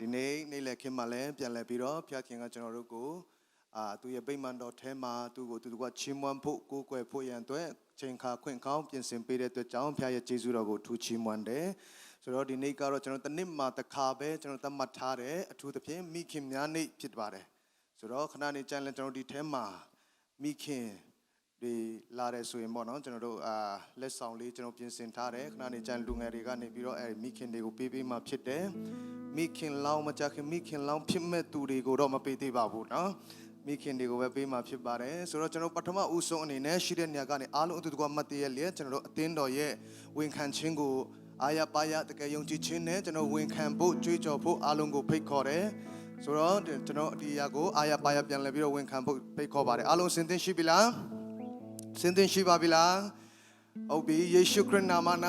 ဒီနေ့နေ့လည်ခင်းမှာလည်းပြန်လည်ပြီးတော့ဖျားခင်ကကျွန်တော်တို့ကိုသူရဲ့ဗိမာန်တော်ထဲမှာသူကိုသူကချီးမွမ်းဖို့ကိုးကွယ်ဖို့ရန်အတွက်ချိန်ခါခွင့်ကောင်းပြင်ဆင်ပေးတဲ့အတွက်ကြောင့်ဖျားရဲ့ကျေးဇူးတော်ကိုထူးချီးမွမ်းတယ်ဆိုတော့ဒီနေ့ကတော့ကျွန်တော်တစ်နှစ်မှာတစ်ခါပဲကျွန်တော်သတ်မှတ်ထားတယ်အထူးသဖြင့်မိခင်များနေ့ဖြစ်ပါတယ်ဆိုတော့ခဏနေကြရင်ကျွန်တော်ဒီထဲမှာမိခင်ဒီလာတယ်ဆိုရင်ပေါ့နော်ကျွန်တော်တို့လက်ဆောင်လေးကျွန်တော်ပြင်ဆင်ထားတယ်ခဏနေကြရင်လူငယ်တွေကနေပြီးတော့မိခင်တွေကိုပေးမှဖြစ်တယ်မိခင်လောင်းမကြခင်မိခင်လောင်းဖြစ်မဲ့သူတွေကိုတော့မပေးသေးပါဘူးနော်မိခင်တွေကိုပဲပေးမှဖြစ်ပါတယ်ဆိုတော့ကျွန်တော်ပထမဦးဆုံးအနေနဲ့ရှိတဲ့နေရာကနေအားလုံးအတူတကွမှတ်တရရဲ့ကျွန်တော်တို့အသင်းတော်ရဲ့ဝန်ခံခြင်းကိုအာရပါရတကယ်ယုံကြည်ခြင်းနဲ့ကျွန်တော်ဝန်ခံဖို့ကြွေးကြော်ဖို့အားလုံးကိုဖိတ်ခေါ်တယ်ဆိုတော့ကျွန်တော်ဒီအရာကိုအာရပါရပြန်လည်ပြီးတော့ဝန်ခံဖို့ဖိတ်ခေါ်ပါတယ်အားလုံးစင်သင်ရှိပြီလားစင်သင်ရှိပါပြီလားဟုတ်ပြီယေရှုခရစ်နာမ၌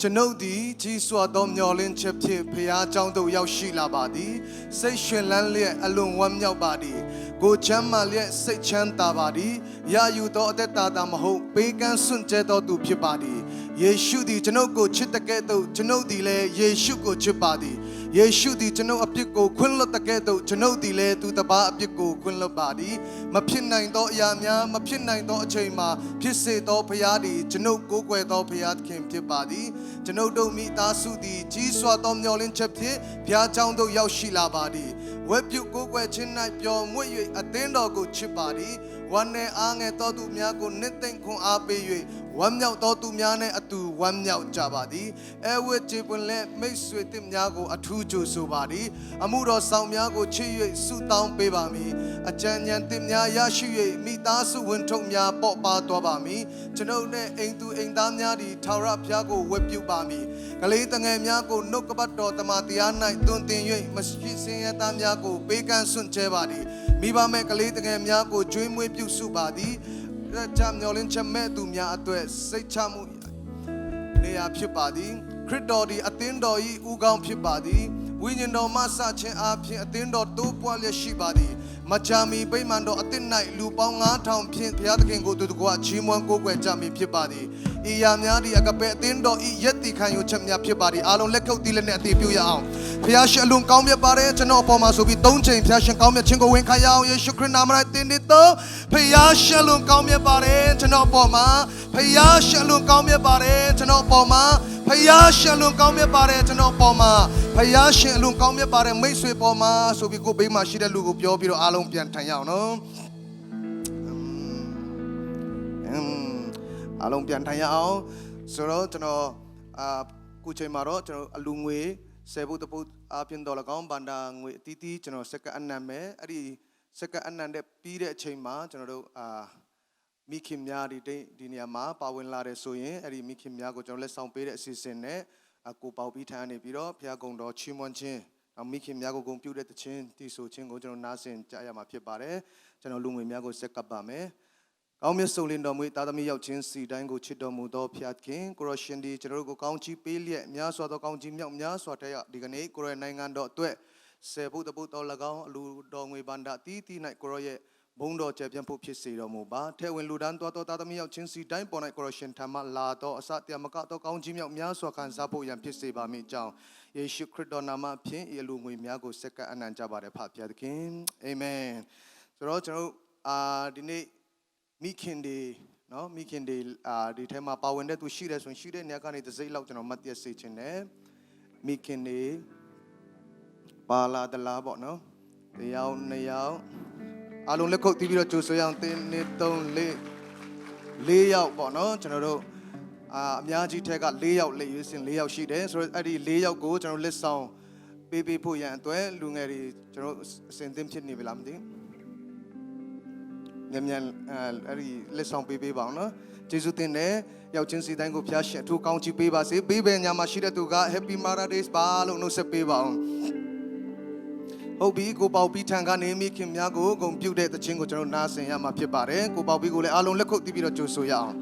ကျွန်ုပ်သည်ကြီးစွာသောမျှော်လင့်ချက်ဖြင့်ဖခင်ကြောင့်သို့ရောက်ရှိလာပါသည်စိတ်ရှင်လန်းလျက်အလွန်ဝမ်းမြောက်ပါသည်ကိုချမ်းသာလျက်စိတ်ချမ်းသာပါသည်ရယူသောအသက်တာမဟုတ်ပေးကမ်းစွန့်ကြဲသောသူဖြစ်ပါသည်ယေရှုသည်ကျွန်ုပ်ကိုချစ်တဲ့ကဲ့သို့ကျွန်ုပ်သည်လည်းယေရှုကိုချစ်ပါသည်ယေရှုသည်ကျွန်ုပ်အပြစ်ကိုခွင့်လွှတ်တဲ့ကဲ့သို့ကျွန်ုပ်သည်လည်းသူတစ်ပါးအပြစ်ကိုခွင့်လွှတ်ပါသည်မဖြစ်နိုင်သောအရာများမဖြစ်နိုင်သောအချိန်မှာဖြစ်စေသောဘုရားသည်ကျွန်ုပ်ကိုးကွယ်သောဘုရားသခင်ဖြစ်ပါသည်ကျွန်ုပ်တို့မိသားစုသည်ကြီးစွာသောမျှော်လင့်ချက်ဖြင့်ဘုရားကျောင်းသို့ရောက်ရှိလာပါသည်ဝတ်ပြုကိုးကွယ်ခြင်း၌ပျော်မွေ့၍အသင်းတော်ကိုချစ်ပါသည်ဝမ်းနဲ့အားငယ်သောသူများကိုနှစ်သိမ့်ခွန်အားပေး၍ဝမ်းမြောက်သောသူများနဲ့အတူဝမ်းမြောက်ကြပါသည်အဲဝတ်ကျေပွန်လက်မိတ်ဆွေသစ်များကိုအထူးကြိုဆိုပါသည်အမှုတော်ဆောင်များကိုချစ်၍ဆုတောင်းပေးပါမည်အကြံဉာဏ်သစ်များရရှိ၍မိသားစုဝင်ထုတ်များပေါ်ပါသွားပါမည်ကျွန်ုပ်နဲ့အိမ်သူအိမ်သားများသည်ထာဝရဘုရားကိုဝတ်ပြုပါမည်ကလေးတငယ်များကိုနှုတ်ကပတ်တော်တမန်တရား၌တွင်တင်၍မရှိစင်ရသားများကိုပေးကမ်းစွန့်ကြဲပါသည်မိဘမဲ့ကလေးတငယ်များကိုကျွေးမွေးပြုစုပါသည်ကြံမျောလင်းချက်မဲ့သူများအတွက်စိတ်ချမှုနေရာဖြစ်ပါသည်ခရစ်တော်သည်အသင်းတော်၏ဦးခေါင်းဖြစ်ပါသည်ဝိညာဉ်တော်မှစခြင်းအပြင်အသင်းတော်တိုးပွားလျက်ရှိပါသည်မချာမီဗိမာန်တော်အသစ်၌လူပေါင်း9000ဖြင့်ဘုရားသခင်ကိုသူတကွချီးမွမ်းကိုးကွယ်ကြမည်ဖြစ်ပါသည်ဤရာများသည်အကပဲအသင်းတော်၏ယက်တီခံယူချက်များဖြစ်ပါသည်အားလုံးလက်ခုပ်တီးလက်နဲ့အသေးပြုရအောင်ဘုရားရှင်အလွန်ကောင်းမြတ်ပါတယ်ကျွန်တော်အပေါ်မှာဆိုပြီး3ချိန်ဘုရားရှင်ကောင်းမြတ်ခြင်းကိုဝန်ခံရအောင်ယေရှုခရစ်နာမ၌သင်တည်သောဘုရားရှင်အလွန်ကောင်းမြတ်ပါတယ်ကျွန်တော်အပေါ်မှာဘုရားရှင်အလွန်ကောင်းမြတ်ပါတယ်ကျွန်တော်အပေါ်မှာဘုရားရှင်အလွန်ကောင်းမြတ်ပါတယ်ကျွန်တော်အပေါ်မှာဘုရားရှင်အလွန်ကောင်းမြတ်ပါတယ်မိတ်ဆွေပေါ်မှာဆိုပြီးကိုဘေးမှာရှိတဲ့လူကိုပြောပြီးတော့အားလုံးပြန်ထိုင်ရအောင်နော်အားလုံးပြန်ထိုင်ရအောင်ဆိုတော့ကျွန်တော်ခုချိန်မှာတော့ကျွန်တော်အလူငွေ10ဘုတ်တပုတ်အပြင်တော်၎င်းဘန္တာငွေအတီးတီးကျွန်တော်စက္ကအနံမယ်အဲ့ဒီစက္ကအနံတဲ့ပြီးတဲ့အချိန်မှာကျွန်တော်တို့မိခင်များဒီနေရာမှာပါဝင်လာတယ်ဆိုရင်အဲ့ဒီမိခင်များကိုကျွန်တော်လက်ဆောင်ပေးတဲ့အစီအစဉ်နဲ့ကိုပေါပြီးထမ်းနေပြီးတော့ဘုရားကုံတော်ချီးမွမ်းခြင်းမိခင်များကိုဂုဏ်ပြုတဲ့တခြင်းတီဆိုခြင်းကိုကျွန်တော်နားဆင်ကြရမှာဖြစ်ပါတယ်ကျွန်တော်လူငွေများကိုဆက်ကပ်ပါမယ်ကောင်းမြတ်ဆုံးလင်းတော်မူသားသမီးရောက်ခြင်းစီတိုင်းကိုချစ်တော်မူသောဖျားခင်ကိုရရှင်ဒီကျွန်တော်တို့ကိုကောင်းချီးပေးလျက်များစွာသောကောင်းချီးမြောက်များစွာတဲ့ဒီကနေ့ကိုရနိုင်ငံတော်အတွက်10ဘုတ်တပုတ်တော်၎င်းအလူတော်ငွေဘန္တာတီးတီး၌ကိုရရဲ့ဘုံတော်ကျပြန့်ဖို့ဖြစ်စေတော်မူပါထဲဝင်လူဒန်းတော်သားသမီးရောက်ခြင်းစီတိုင်းပေါ်၌ကိုရရှင်ထံမှလာတော်အစတရားမကတော်ကောင်းချီးမြောက်များစွာခံစားဖို့ရန်ဖြစ်စေပါမည်ကြောင်းယေရှုခရစ်တော်နာမဖြင့်ဤလူငွေများကိုစက္ကအနံ့ကြပါတယ်ဖဖျားသခင်အာမင်ဆိုတော့ကျွန်တော်ဒီနေ့မိခင်တွေနော်မိခင်တွေဒီထဲမှာပါဝင်တဲ့သူရှိတယ်ဆိုရင်ရှိတဲ့နေရာကနေတစ်စိတ်လောက်ကျွန်တော်မှတ်ရစေချင်တယ်မိခင်တွေပါလာတလားပေါ့နော်တယောက်နှစ်ယောက်အားလုံးလက်ခုပ်တီးပြီးတော့ကြိုဆိုရအောင်1 2 3 4ယောက်ပေါ့နော်ကျွန်တော်တို့အများကြီးထက်က4ယောက်လက်ရွေးစင်4ယောက်ရှိတယ်ဆိုတော့အဲ့ဒီ4ယောက်ကိုကျွန်တော်လက်ဆောင်ပေးဖို့ရန်အတွက်လူငယ်တွေကျွန်တော်အစဉ်သင့်ဖြစ်နေပြီလားမသိမြန်အဲ့ဒီလက်ဆောင်ပေးပါအောင်နော်ကျေးဇူးတင်တယ်ရောက်ချင်းစီတိုင်းကိုဖျားရှင်အထူးကောင်းချီးပေးပါစေပေးပဲညမှာရှိတဲ့သူက Happy Mother's Day ပါလို့နှုတ်ဆက်ပေးပါအောင်ဟုတ်ပြီကိုပေါပြီးထံကနေမိခင်များကိုဂုဏ်ပြုတဲ့သခြင်းကိုကျွန်တော်နားဆင်ရမှာဖြစ်ပါတယ်ကိုပေါပြီးကိုလည်းအားလုံးလက်ခုပ်တီးပြီးတော့ကြိုဆိုရအောင်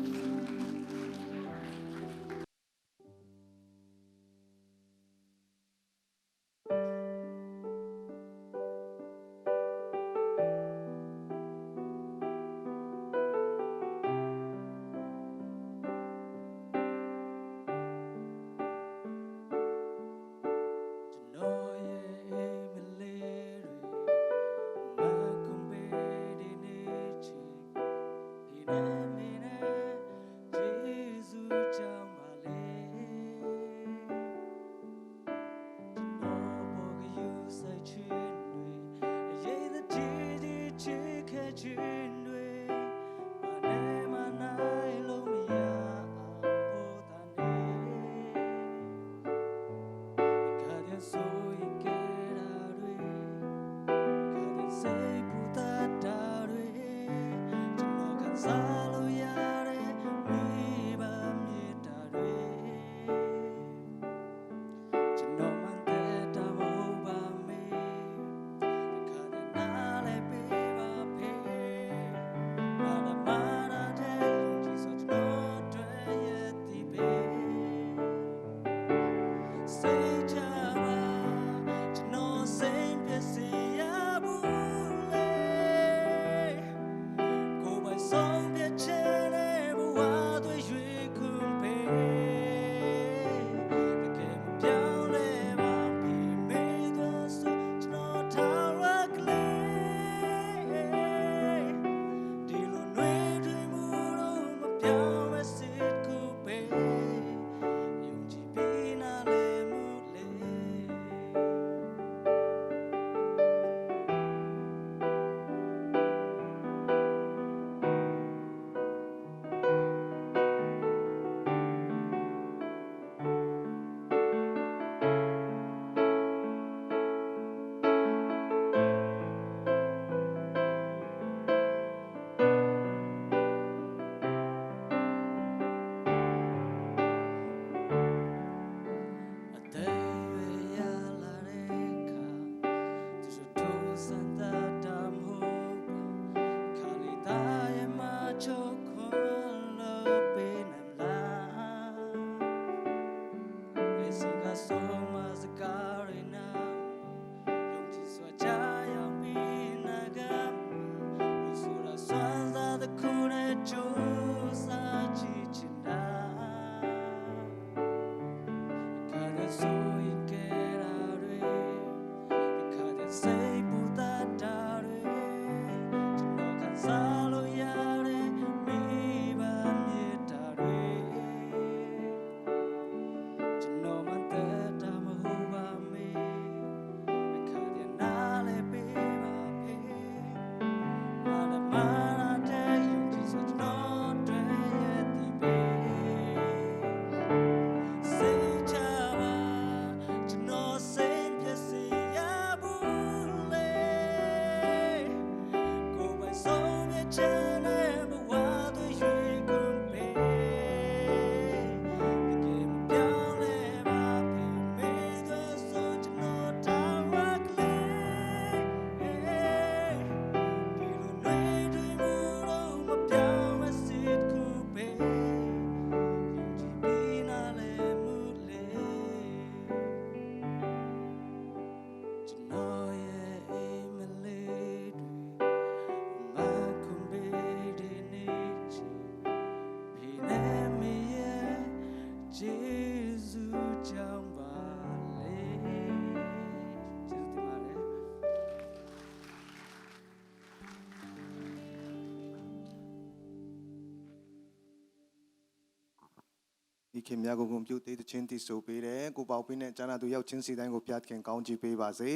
ဒီခင်များကိုဂုဏ်ပြုသေးတဲ့ချင်းတည်ဆိုပေးတယ်ကိုပေါပေးနဲ့ကျမ်းစာသူရောက်ချင်းစီတိုင်းကိုဖျားခင်ကောင်းချီးပေးပါစေ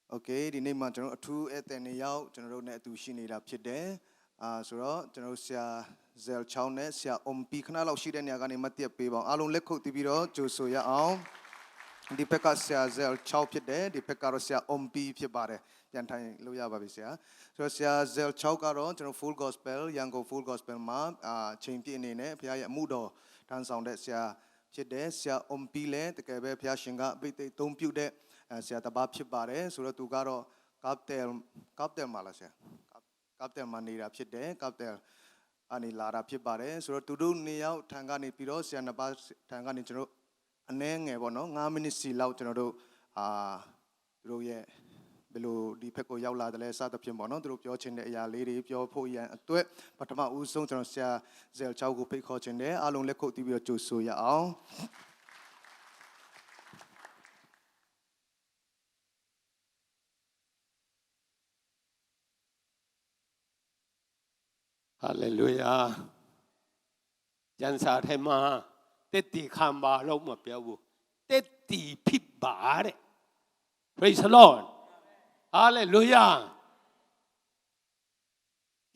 โอเคဒီနေ့မှာကျွန်တော်အထူးဧည့်သည်နေရောက်ကျွန်တော်တို့နဲ့အတူရှိနေတာဖြစ်တယ်ဆိုတော့ကျွန်တော်ဆရာဇယ်ချောင်းနဲ့ဆရာအုံပီခဏလောက်ရှိတဲ့နေရာကနေမတ်တက်ပေးပါအောင်အားလုံးလက်ခုပ်တီးပြီးတော့ကြိုဆိုရအောင်ဒီဘက်ကဆရာဇယ်ချောင်းဖြစ်တယ်ဒီဘက်ကတော့ဆရာအုံပီဖြစ်ပါတယ်ပြန်ထိုင်လို့ရပါပြီဆရာဆိုတော့ဆရာဇယ်ချောင်းကတော့ကျွန်တော် full gospel ရန်ကုန် full gospel မှာချိန်ပြည့်အနေနဲ့ဘုရားရဲ့အမှုတော်ထမ်းဆောင်တဲ့ဆရာဖြစ်တယ်ဆရာအုံပီလည်းတကယ်ပဲဘုရားရှင်ကပိတ်သိသုံးပြုတဲ့ဆရာတပါးဖြစ်ပါတယ်ဆိုတော့သူကတော့ကပ်တယ်မှာလားဆရာကပ်တယ်မှာနေတာဖြစ်တယ်ကပ်တယ်အနေလာတာဖြစ်ပါတယ်ဆိုတော့သူတို့နေရောက်ထံကနေပြီးတော့ဆရာနှစ်ပါးထံကနေကျွန်တော်အနည်းငယ်ပေါ့နော်9မိနစ်စီလောက်ကျွန်တော်တို့သူတို့ရဲ့ဘယ်လိုဒီဘက်ကိုရောက်လာတယ်လဲစသဖြင့်ပေါ့နော်သူတို့ပြောချင်တဲ့အရာလေးတွေပြောဖို့ရန်အတွက်ပထမဦးဆုံးကျွန်တော်ဆရာဇယ်ချောင်းကိုဖိတ်ခေါ်ခြင်းတယ်အားလုံးလက်ခုပ်တီးပြီးတော့ကြိုဆိုရအောင်ဟာလေလုယာကျမ်းစာထဲမှာတက်တီခံပါလို့မပြောဘူးတက်တီဖြစ်ပါတဲ့ Praise the Lord ဟာလေလုယာ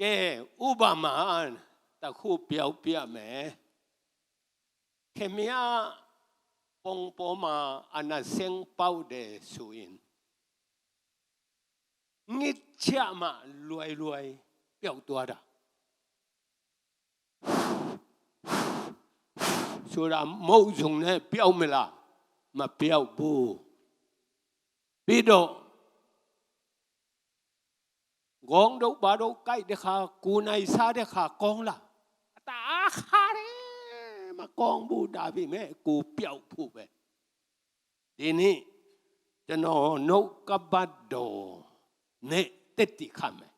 ကဲဥပမာတခုပြောပြမယ်ခင်ဗျာ ပုံပေါ်မှာအနာစင်ပေါက်တယ်ဆိုရင်ငစ်ချမှလွယ်လွယ်ပျောက်သွားတာဆိုတာမုတ်စုံနဲ့ပျောက်မလားမပျောက်ဘူးပြီးတော့ဂုံတို့ဘာတို့ကြိုက်တဲ့ခါကိုနိုင်စားတဲ့ခါကောင်းလားအတားခါတယ်မကောင်းဘူးဒါပေမဲ့ကိုပျောက်ဖို့ပဲဒီနေ့ကျွန်တော်နှုတ်ကပတ်တော်နဲ့တက်တိခမယ်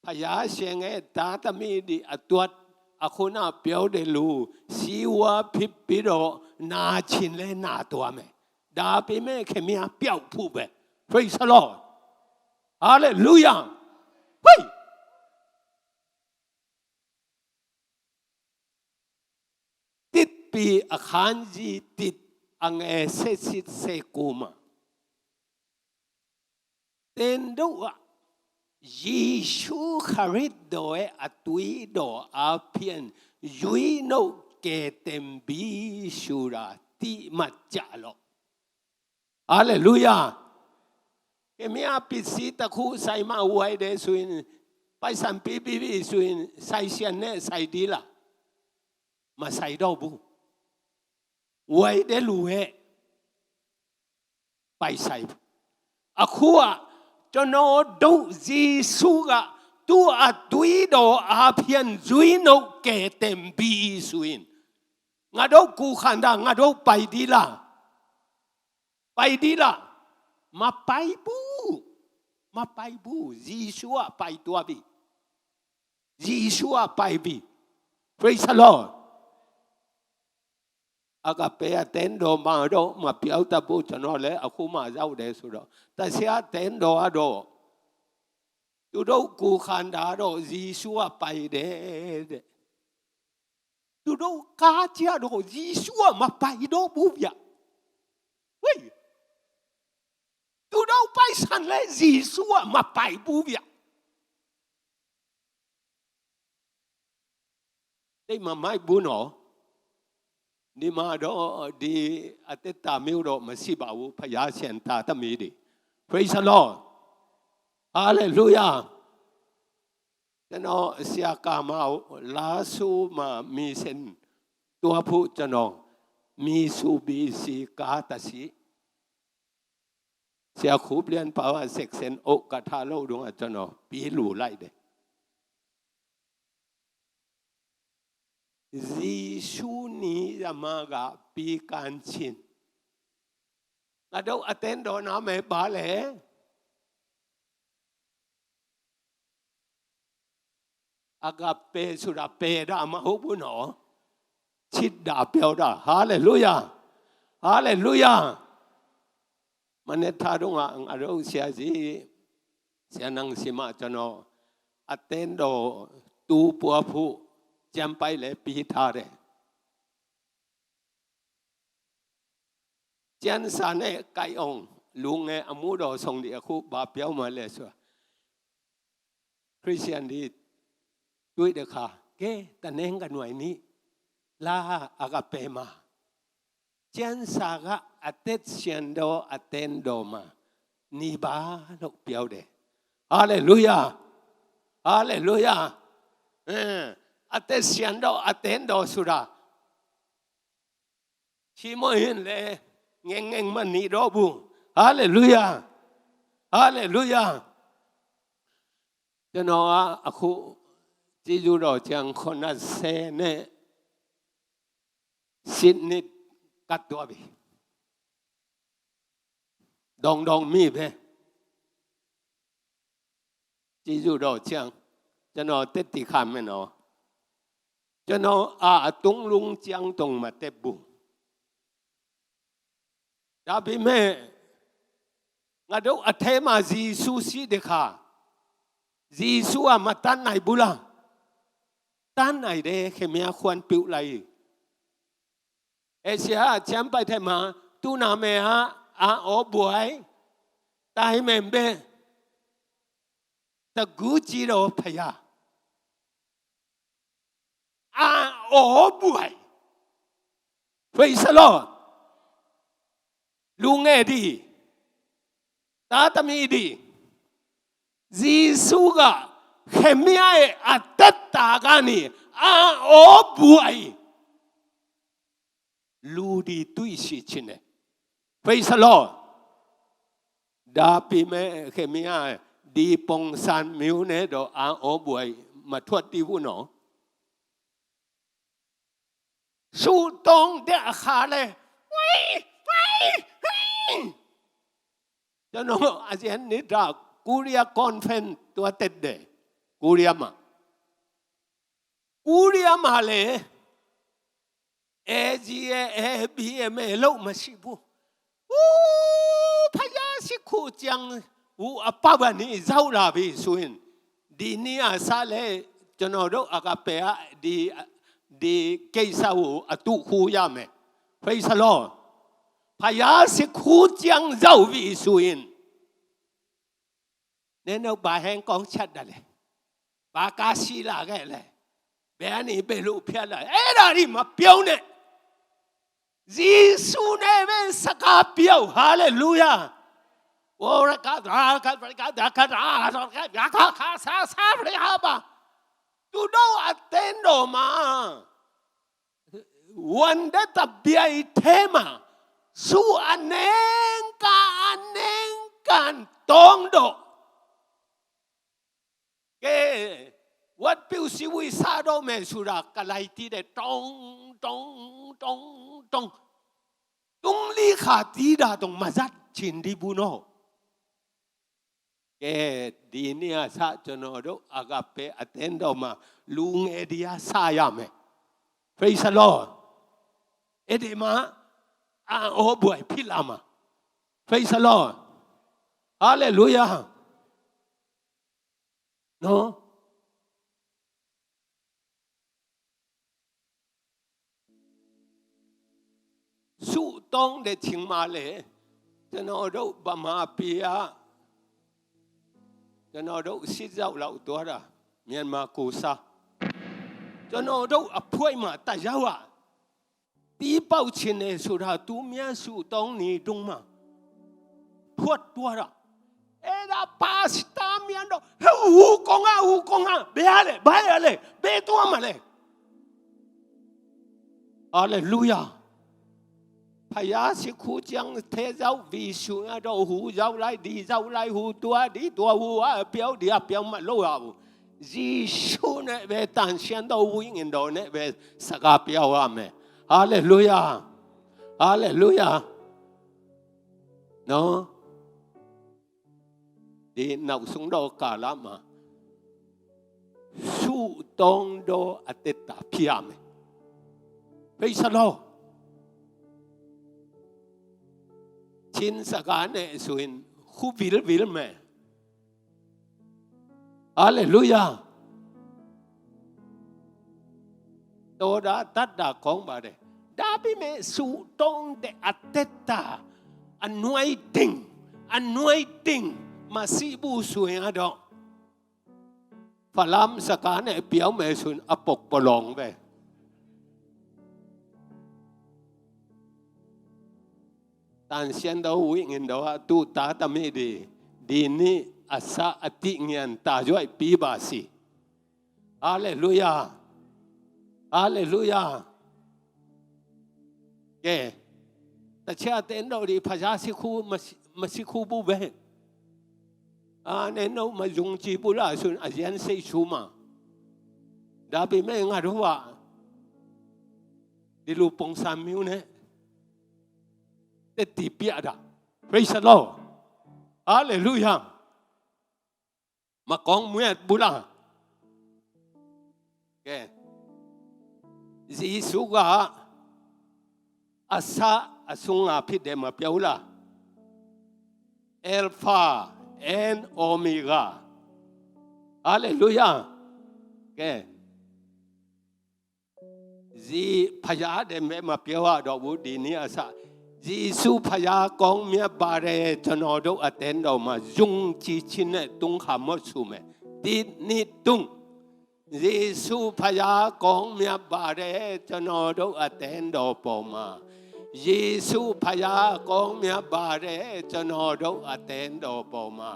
ဖယားရှင်ရဲ့ဒါသမီးဒီအတွက်အခုနပြောတယ်လို့စီဝါဖြစ်ပြီးတော့နာချင်လဲနာသွားမယ်ဒါပေမဲ့ခင်ဗျာပျောက်ဖို့ပဲ praise the lord hallelujah ဟေးတစ်ပီအခန်းကြီးတစ်အငယ်စစ်ကိုမှာတင်တို့ယေရှုခရစ်တော်ရဲ့အသွေးတော်အပြင်ရွေးနှုတ်ကယ်တင်ပြီးဆိုတာတိမှတ်ကြလော့ဟာလေလုယာအမေအပစ္စည်းတစ်ခုဆိုင်မှာဝယ်တယ်ဆိုရင်ပိုက်ဆံပေးပြီးဆိုရင်ဆိုင်ရှင်နဲ့ဆိုင်ဒီလားမဆိုင်တော့ဘူးဝယ်တယ်လူရဲ့ပိုက်ဆိုင်အခုကကျွန်တော်တို့ယေရှုကသူ့အသွေးတော်အပြင်ရွေးနှုတ်ကယ်တင်ပြီးဆိုရင်ငါတို့ကိုခန္ဓာငါတို့ပိုက်ဒီလားပိုက်ဒီလားမပိုက်ဘူးယေရှုကပိုက်သွားပြီယေရှုကပိုက်ပြီ praise the lord အကပေအတဲ့တော်မှာတော့မပြောက်တတ်ဘူးကျွန်တော်လည်းအခုမှရောက်တယ်ဆိုတော့တခြားတဲ့တော်ကတော့သူတို့ကိုခန္ဓာတော့ယေရှုကပိုက်တယ်တဲ့သူတို့ကားကြတော့ယေရှုကမပိုက်တော့ဘူးဗျဝေးသူတို့ပိုက်ဆံလဲယေရှုကမပိုက်ဘူးဗျတိတ်မမိုက်ဘူးနော်ဒီမှာတော့ဒီအသက်တာမျိုးတော့မရှိပါဘူးဖယားရှင်တာသမီးတွေ praise the lord hallelujah ကျွန်တော်ဆရာကာမလာဆိုမမီစင်ตัวผู้ကျွန်တော်မီဆူဘီစီကာတစီဆရာခုပြန်ပါဝါဆက်ဆန်အိုကထားလို့တော့ကျွန်တော်ပြီးလူလိုက်တယ်ယေရှုနီရမကပြီးကန်ချင်းငါတို့အသင်းတော်နားမယ်ပါလေအဂပေဆိုတာပေတာမဟုတ်ဘူးနော်ချစ်တာပြောတာဟာလေလုယာဟာလေလုယာမနေ့ထားတော့ငါတို့ဆရာကြီးဆရာနန်းစီမကျွန်တော်အသင်းတော်တူပွားဖို့ကြံပိုက်လဲပြီးထားတယ်ကျန်စာနဲ့ကြိုင်အောင်လူငယ်အမှုတော်ဆောင်ဒီအခုဘာပြောမှလဲဆိုခရစ်ယာန်ဒီတွေ့တဲ့ခါကဲတနင်္ဂနွေနေ့လာအကပေမှာကျန်စာကအသက်ရှင်တော်အသင်းတော်မှာနေပါလို့ပြောတယ်ဟာလေလုယာဟာလေလုယာအသက်ရှင်တော်အသင်းတော်ဆိုတာချီးမွမ်းရင်လေငငယ်မနေတော့ဘူးဟာလေလုယာဟာလေလုယာကျွန်တော်အခုကျေးဇူးတော်ချန်ခွန်ဆဲနဲ့စစ်နစ်ကတ်တော်ပြီဒေါင်မိပဲကျေးဇူးတော်ချန်ကျွန်တော်တက်တိခမယ်နော်ကျွန်တော်အတုံးလုံးချန်တုံမတက်ဘူးဒါပေမဲ့ငါတို့အထဲမှာယေရှုရှိတဲ့ခါယေရှုကမတတ်နိုင်ဘူးလားတတ်နိုင်တယ်ခင်ဗျာခွန်ပြုတ်လိုက်ဆရာချမ်းပိုက်ထဲမှာသူ့နာမည်ဟာအောဘွိုင်တိုင်းမဲ့ပဲတကူကြီးတော်ဖယားအောဘွိုင် Praise the Lord လူငယ်ဒီသားသမီးဒီဂျေစုကခမည်းရဲ့အသက်တာကနေအောဘူအိုင်လူဒီတွေ့ရှိခြင်းနဲ့ Praise the Lord ဒါပေမဲ့ခမည်းဒီပုံစံမျိုးနဲ့တော့အောဘူအိုင်မထွက်တည်ဘူးနော်စုတုံးတဲ့အခါလဲဝိုင်းကျွန်တော်အစင်နေတာကိုရီးယားကွန်ဖရင့်တွားတက်တယ်ကိုရီးယားမှာလေAGM လို့မရှိဘူးဖယားရှိခိုးချံအပပနေရောက်လာပြီဆိုရင်ဒီနေ့အစားလဲကျွန်တော်တို့အကပေဒီကိစ္စကိုအတူခိုးရမယ် Praise the Lord ဖယားရှိခိုးချံရောက်ပြီဆိုရင်နင်တို့ဘာဟန်ကောင်းချက်တယ်လေဘာကားရှိလာခဲ့လဲဘယ်အနေပဲလို့ဖျက်လာအဲ့ဒါဒီမပြောင်းနဲ့ဂျေစုနဲ့ပဲစကားပြော Hallelujah ဝရကဒါကဒါကဒါယာခါဆာဆာရဟာသူတို့အတင်းတော်မှာဝန်တဲ့တပြိုင်ထဲမှာစုအနေကန်တုံးတော့ကဲဝတ်ပြူစီဝီစားတော့မယ်ဆိုတာကလိုက်တီးတဲ့တုံးလီခါတီးတာတော့မဇတ်ချင်းဒီဘူးနော်ကဲဒီနေ့အစကျွန်တော်တို့အကပဲအတင်းတော်မှာလူငယ်တရားစရမယ် Praise the Lord အဲ့ဒီမှာအောဘွယ်ဖြစ်လာမှာ Praise the Lord Hallelujah နော်စုတောင်းတဲ့ချင်းမလေကျွန်တော်တို့ဗမာပြည်ကျွန်တော်တို့စစ်ကြောက်လောက်သွားတာမြန်မာကိုစားကျွန်တော်တို့အဖွဲမှာတရားပြီးပေါက်ခြင်းနဲ့ဆိုတာသူများစုတောင်းနေတုံးမှာဖွတ်သွားတာအဲ့ဒါပါစတာမြန်တော့ဟူကောင်းဘယ်ရလဲဘယ်တော့မှလဲဟာလေလုယာဖယားရှိခိုးချံထဲရောက်ဗီရှုံတော့ဟူရောက်လိုက်ဒီရောက်လိုက်ဟူတွားဒီတွားဟူပြောဒီပြောင်းမလို့ရဘူးယေရှုနဲ့ပဲတန်ရှင်းတော့ဝိညာဉ်တော်နဲ့ပဲစကားပြောရမယ်ဟာလေလုယာနော်ဒီနောက်ဆုံးတော့ကာလမှာစုတောင်းတော့အသက်တာဖြစ်ရမယ် Praise the Lordချင်းစကားနဲ့ဆိုရင်ခုဗီလ်မယ်ဟာလေလုယာတော်တာတတ်တာကောင်းပါတယ်ဒါပေမဲ့စုတောင်းတဲ့အသက်တာ anointing မရှိဘူးဆိုရင်တော့ဖလမ်စကားနဲ့ပြောင်းမယ်ဆိုရင်အပုတ်ပလောင်ပဲတန်ရှင်းတော့ဝိညာဉ်တော်သူတာတမေဒီနေ့အစာအတိညာတာကြွိုက်ပြီးပါစီဟာလေလုယာကဲတခြားတဲ့တော်ဒီဖယားရှိခိုးမရှိခိုးဘူးပဲနဲ့တော့မယုံကြည်ဘူးလားဆိုအရင်စိတ်ဆူမှာဒါပေမဲ့ငါတို့ကဒီလိုပုံစံမျိုးနဲ့တက်တီပြတာ Praise the Lord Hallelujah မကောင်းမွေးဘူးလားကဲယေရှုကအစာအဆုံးအဖြစ်တယ်မပြောလား Alpha and Omega Hallelujah ကဲဒီဖယားတယ်မပြောရတော့ဘူးဒီနေ့အစယေရှုဖယားကောင်းမြတ်ပါတယ်ကျွန်တော်တို့အတင်းတော်မှာယုံကြည်ခြင်းနဲ့တုံးခါမဆုမယ်ဒီနေ့တုံး耶稣พยากรณ์မြတ်ပါတယ်ကျွန်တော်တို့အသင်းတော်ပေါ်မှာယေရှုဖယားကောင်းမြတ်ပါတယ်ကျွန်တော်တို့အသင်းတော်ပေါ်မှာ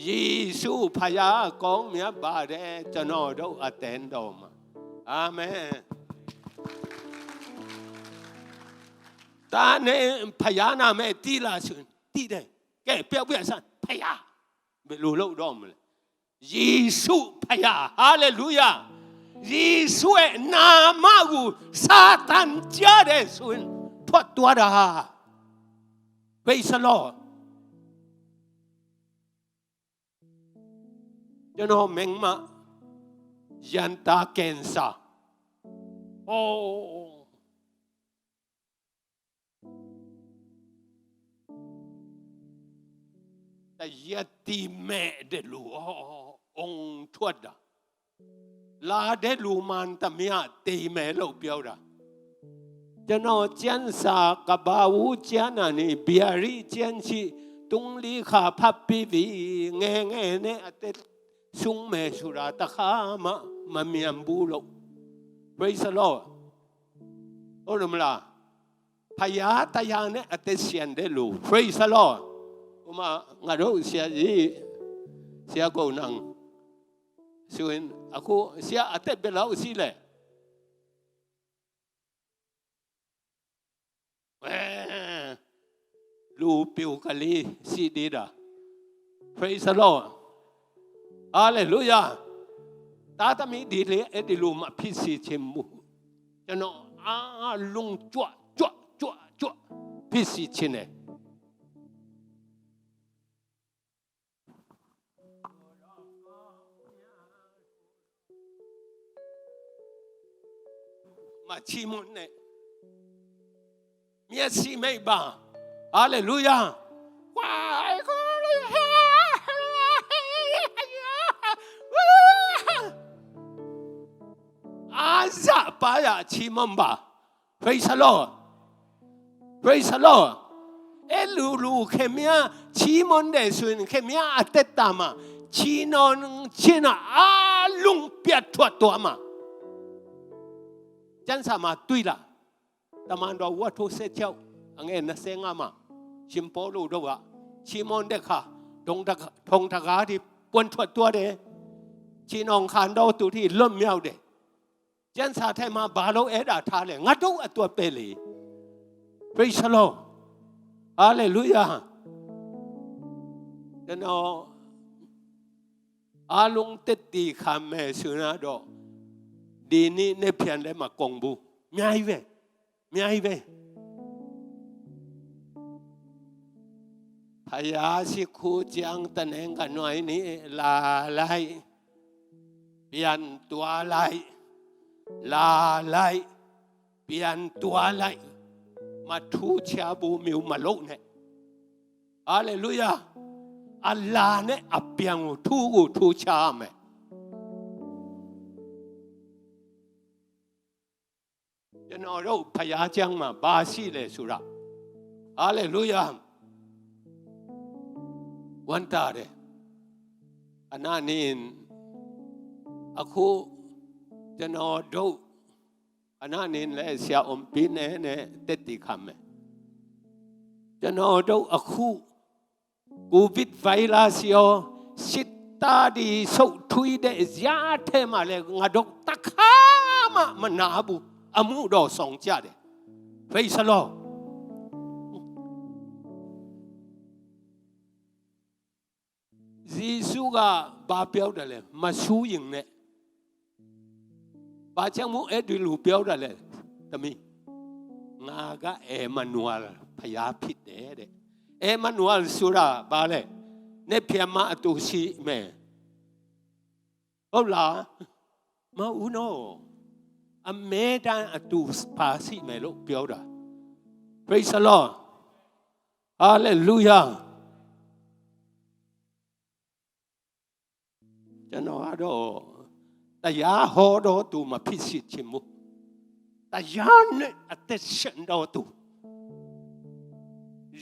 ယေရှုဖယားကောင်းမြတ်ပါတယ်ကျွန်တော်တို့အသင်းတော်မှာအာမင်တာနေဖယားနာမဲ့တီလာဆိုတီတယ်ကဲပြောက်ပြဆန်းဖယားဘယ်လိုလုပ်တော့မလဲယေရှုဖယားဟာလေလုယာယေရှုရဲ့နာမကိုစာတန်ကြားတဲ့ဆိုရင်ထွက်သွားတာ Praise the Lord ကျွန်တော်မင်းမယန်တာကင်ဆာแต่ยะตีแม่เดลูองทวดดาลาเดลูมันตะเมียตีแม่လို့ပြောတာကျွန်တော်ကျန်းစာကဘာဝကျန်းနာနေဘီယာရီကျန်းချီတုံးလီခါဖပ်ပြီးပြီငယ်ငယ်နဲ့အသက်ဆုံးမဲ့ဆိုတာတခါမှမမြန်ဘူးလို့ Praise the Lord ဟုတ်တယ်မလားဖယားတရားနဲ့အသက်ရှင်တယ်လို့ Praise the Lord ဟိုမှာငါတို့ဆရာကြီးဆရာကောနန်းဆိုရင်အခုဆရာအသက်ဘယ်လောက်ရှိလဲလူပြိုကလေးစီသေးတာ Praise the Lord Hallelujah တာသမီဒီလေအဲ့ဒီလိုမဖြစ်စေချင်ဘူးကျွန်တော်အားလုံးကြွဖြစ်စေချင်တယ်မချီမွန်းနဲ့မျက်စိမိတ်ပါဟာလေလုယာဝိုင်းကိုအာဇာပါရချီမွန်းပါ Praise the Lord Praise the Lord အဲ့လူခင်ဗျာချီမွန်းတယ်ဆိုရင်ခင်ဗျာအသက်တာမှာချီနွန်ချင်းအာလုံးပြတ်ထွက်သွားမှာကျန်းစာမှာတွေ့လားတမန်တော်ဝတ်ထိုးဆက်ချောက်အငယ်25မှာရှင်ပေါလုတို့ကချီမွန်တဲ့ခါထုံတကားဒီပွန့်ထွက်သွားတယ်ချီနုံခန်တော်သူที่လွတ်မြောက်တယ်ကျန်းစာထဲမှာဘာလို့အဲ့ဒါထားလဲငါတို့အတွက်ပဲလေ Praise the Lord Hallelujah ကျွန်တော်အလုံးတက်တီခံမဲ့ဆိုတော့ဒီနေ့နဲ့ပြန်လဲမှာကုန်ဘူးအများကြီးပဲဖယားရှိခိုးကြံတနေကနွိုင်းနေလာလိုက်ပြန်တွားလိုက်လာလိုက်ပြန်တွားလိုက်မထူချဘူးမျိုးမလုံးနဲ့ဟာလေလုယာအလ္လာဟ်နဲ့အပြန်ကိုထူချမယ်ကျွန်တော်တို့ဖယားကျမ်းမှာဘာရှိလဲဆိုတာဟာလေလုယာဝန်တာတယ်အနာနင်းအခုကျွန်တော်တို့အနာနင်းလဲဆရာအုံပြင်းနဲ့တက်တီခံမယ်ကျွန်တော်တို့အခုကိုဗစ်ဗိုင်းရပ်စ်ရောစစ်တာဒီဆုတ်ထွေးတဲ့ဇာတ်ထဲမှာလဲငါတို့တခါမှမနာဘူးအမှုတော်ဆောင်ကြတယ် Praise the Lord ယေရှုကဘာပြောတယ်လဲမဆူးရင်နဲ့ဘာကြောင့်မို့အဲ့ဒီလူပြောတယ်လဲသမီးငါကအေမနွယ်ဖယားဖြစ်တယ်တဲ့အေမနွယ်ဆိုတာဘာလဲနဲ့ပြမအတူရှိမယ်ဟုတ်လားမဟုတ်နော်အမေတန်အတူပါစီမယ်လို့ပြောတာ Praise the Lord Hallelujah ကျွန်တော်ကတော့တရားဟောတော့သူမဖြစ်စီချင်ဘူးတရားနဲ့အသက်ရှင်တော့သူ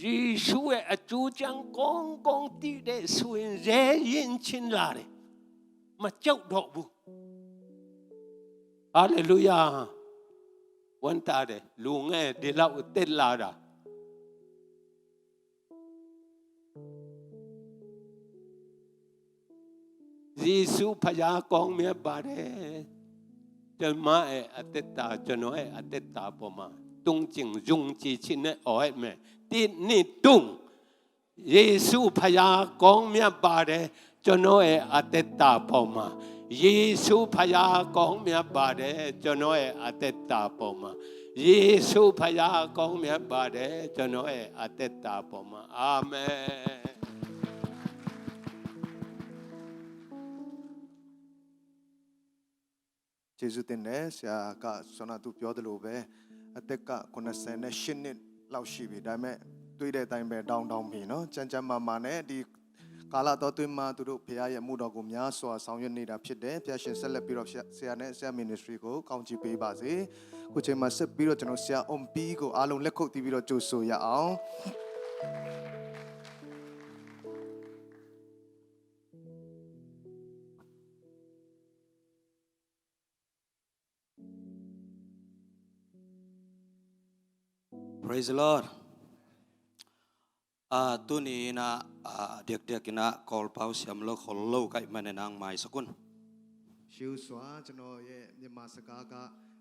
ယေရှုရဲ့အကျိုးချမ်းကောင်းကောင်းတည်တဲ့ဆိုရင်ရဲရင်ချင်းလာတယ်မကြောက်တော့ဘူး哈利路亚，วันตาเดลุงเอเดลาอุเตลาดาเยซูพยากรณ์เมียบาเดจนมาเออเตตาจนเออเตตาปมาตุงจิงจุงจีชินเออเอเมตินี่ตุงเยซูพยากรณ์เมียบาเดจนเออเตตาปมาเยซูพยากรณ์เมียบาเดจนเออเตตาปมาเยซูพยากรณ์เมียบาเดจนเออเตตาปมาอาเมนเจสุตินเนสยากะสนาตุเปียวตะโลเบอเตกะ90နဲ့8နှစ်လောက်ရှိပြီဒါပေမဲ့တွေ့တဲ့အတိုင်းပဲတောင်းပြီเนาะကြမ်းမာနဲ့ဒီကာလတော်တွင်မှာသူတို့ဖခင်ရဲ့မှုတော်ကိုများစွာဆောင်ရွက်နေတာဖြစ်တယ်ဖခင်ရှင်ဆက်လက်ပြီးတော့ဆရာနဲ့ဆရာ ministry ကိုကောင်းချီးပေးပါစေခုချိန်မှာဆက်ပြီးတော့ကျွန်တော်ဆရာ on p ကိုအားလုံးလက်ခုပ်တီးပြီးတော့ကြိုဆိုရအောင် Praise the Lord. Tu ni na diak na call pau siam lo kholo kai manenang mai sakun. ရှူစွာကျွန်တော်ရဲ့မြန်မာစကားက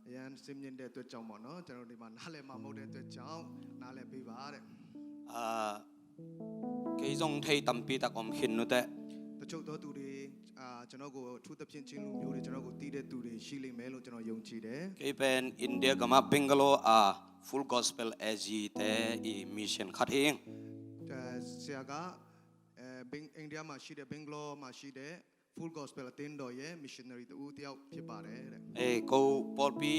အရန်စင်မြင့်တဲ့အတွက်ကြောင့်ပေါ့နော်ကျွန်တော်ဒီမှာနားလည်မှာမဟုတ်တဲ့အတွက်ကြောင့်နားလည်ပေးပါတဲ့ Kei zong thei tampi tak om khin nu te. တချို့သောသူတွေကျွန်တော်ကိုအထူးသဖြင့်ချင်းလူမျိုးတွေကျွန်တော်ကိုတီးတဲ့သူတွေရှိလိမ့်မယ်လို့ကျွန်တော်ယုံကြည်တယ် Kei pen India gama Bangalore full gospel as te I mission khat hing. ဆရာကအိန္ဒိယမှာရှိတဲ့ဘင်္ဂလောမှာရှိတဲ့ full gospel အသင်းတော်ရဲ့ missionary တူတယောက်ဖြစ်ပါတယ်တဲ့ Ko polpi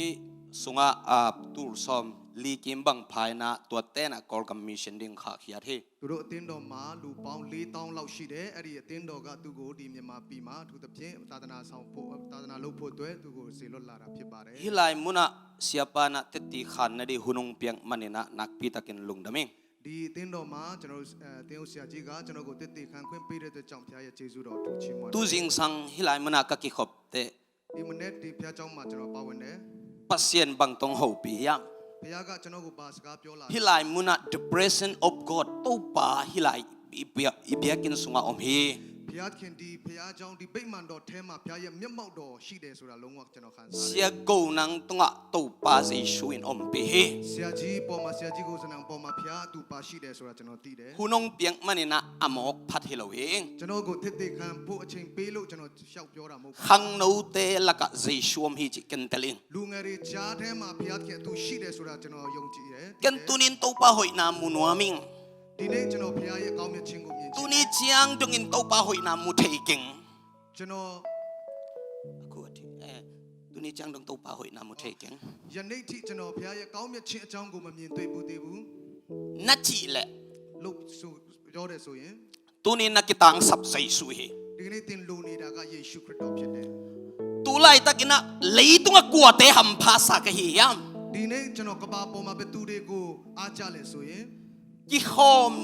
sunga tul som li kim bang phai na tua te na call kam mission ding kha khiat he. သူတို့အသင်းတော်မှာလူပေါင်း4000လောက်ရှိတယ်အဲ့ဒီအသင်းတော်ကသူ့ကိုဒီမြန်မာပြည်မှာအထူးသဖြင့်သာသနာဆောင်ဖို့သာသနာလုပ်ဖို့အတွက်သူ့ကိုစေလွှတ်လာတာဖြစ်ပါတယ် Hilai muna siapa na teti khan na di hunung piang manina nakpi takin lungdaming. ဒီအသင်းတော်မှာကျွန်တော်သင်းဦးဆရာကြီးကကျွန်တော်ကိုတည်တည်ခံခွင့်ပေးတဲ့အတွက်ကြောင့်ဘုရားရဲ့ကျေးဇူးတော်ထူးချီးမွမ်း Tu jing sang hilai muna ka ki khop te ဒီမနေ့ဒီဘုရားကျောင်းမှာကျွန်တော်ပါဝင်တယ် pasien bang tong ho pi yam. ဘုရားကကျွန်တော်ကိုပါစကားပြောလာ Hilai muna the presence of God to pa hilai ibiakin sunga om hi. ဘုရားခင်ဒီဘုရားကျောင်းဒီဗိမာန်တော်ထဲမှာဘုရားရဲ့မျက်မှောက်တော်ရှိတယ်ဆိုတာလုံးဝကျွန်တော်ခံစားတယ် Sia go nang tunga to pa se shu in om pi hi. ဆရာကြီးပေါ်မှာဆရာကြီးကိုစနံပေါ်မှာဘုရားသူပါရှိတယ်ဆိုတာကျွန်တော်သိတယ် Hunong piang manina amok phat hilawing. ကျွန်တော်ကိုတည်တည်ခံဖို့အချိန်ပေးလို့ကျွန်တော်ရှောက်ပြောတာမဟုတ်ဘူး Hang no te laka ze shu om hi chi ken telin. လူငယ်တွေကြားထဲမှာဘုရားခင်သူရှိတယ်ဆိုတာကျွန်တော်ယုံကြည်တယ် Ken tunin to pa hoi na munuaming. ဒီနေ့ကျွန်တော်ဘုရားရဲ့ကောင်းမြတ်ခြင်းကိုမြင်ချင် Tu ni chiang dongin to pa hoi na mu taking. ကျွန်တော် Aku ati tu ni chiang dong to pa hoi na mu taking. ယနေ့ထိကျွန်တော်ဘုရားရဲ့ကောင်းမြတ်ခြင်းအကြောင်းကိုမမြင်တွေ့ဘူးသေးဘူး Na chi le လို့ဆိုပြောတယ်ဆိုရင် tu ni na kitang sap sai su hi. ဒီကနေ့သင်လူနေတာကယေရှုခရစ်တော်ဖြစ်တယ် Tu lai takina leitunga kwa te ham pha sa ka hi yam. ဒီနေ့ကျွန်တော်ကဘာပေါ်မှာပဲသူတွေကိုအားကြလဲဆိုရင် Ki khom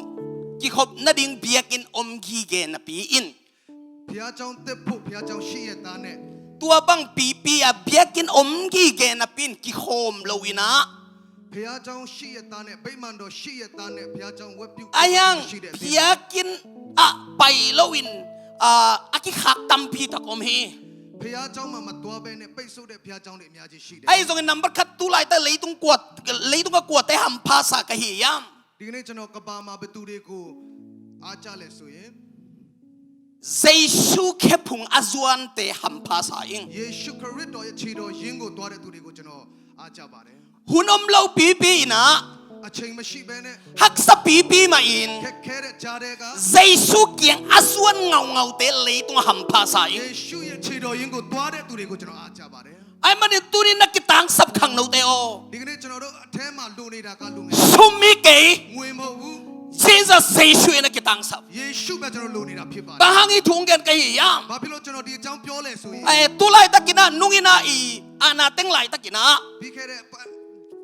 na ding biakin om gi ge na pi in. ဘုရားကျောင်းတက်ဖို့ဘုရားကျောင်းရှိရတဲ့နဲ့ Tua bang pi a biakin om gi ge na pin ki khom lowina. ဘုရားကျောင်းရှိရတဲ့နဲ့ဗိမာန်တော်ရှိရတဲ့နဲ့ဘုရားကျောင်းဝတ်ပြု Ayang ရှိတဲ့ biakin pai lowin aki khak tam pi tak om hi. ဘုရားကျောင်းမှာမတော်ဘဲနဲ့ပိတ်ဆို့တဲ့ဘုရားကျောင်းတွေအများကြီးရှိတယ် Ai zong number khat tu lai ta leitung ka kwa te ham pha sa ka hi yam. ဒီကနေ့ကျွန်တော်ကဘာမှာပဲသူတွေကိုအားကြလဲဆိုရင် Jesu khepung azuan te ham pha sa ing. ယေရှုခရစ်တော်ရဲ့ခြေတော်ရင်းကိုတွားတဲ့သူတွေကိုကျွန်တော်အားကြပါတယ် Hunom law pi na အချိန်မရှိဘဲနဲ့ hak sa pi ma in. ခက်ခဲတဲ့ကြားတဲ့က Jesu kiang azuan ngau te leitung ham pha sa ယေ ing. ရှုရဲ့ခြေတော်ရင်းကိုတွားတဲ့သူတွေကိုကျွန်တော်အားကြပါတယ် Ai mani tu ni na kitang sap khang no te o. ဒီကနေ့ကျွန်တော်တို့အထဲမှာလူနေတာကလူငယ် Sumi ke ငွေမဟုတ်ဘူး Jesus Jesu na kitang sap. ယေရှုပဲကျွန်တော်လူနေတာဖြစ်ပါတယ် Bahangi thungen ka hi yam. ဘာဖြစ်လို့ကျွန်တော်ဒီအကြောင်းပြောလဲဆိုရင် Ai tu lai takina nungina I ana teng lai takina. ပြီးခဲ့တဲ့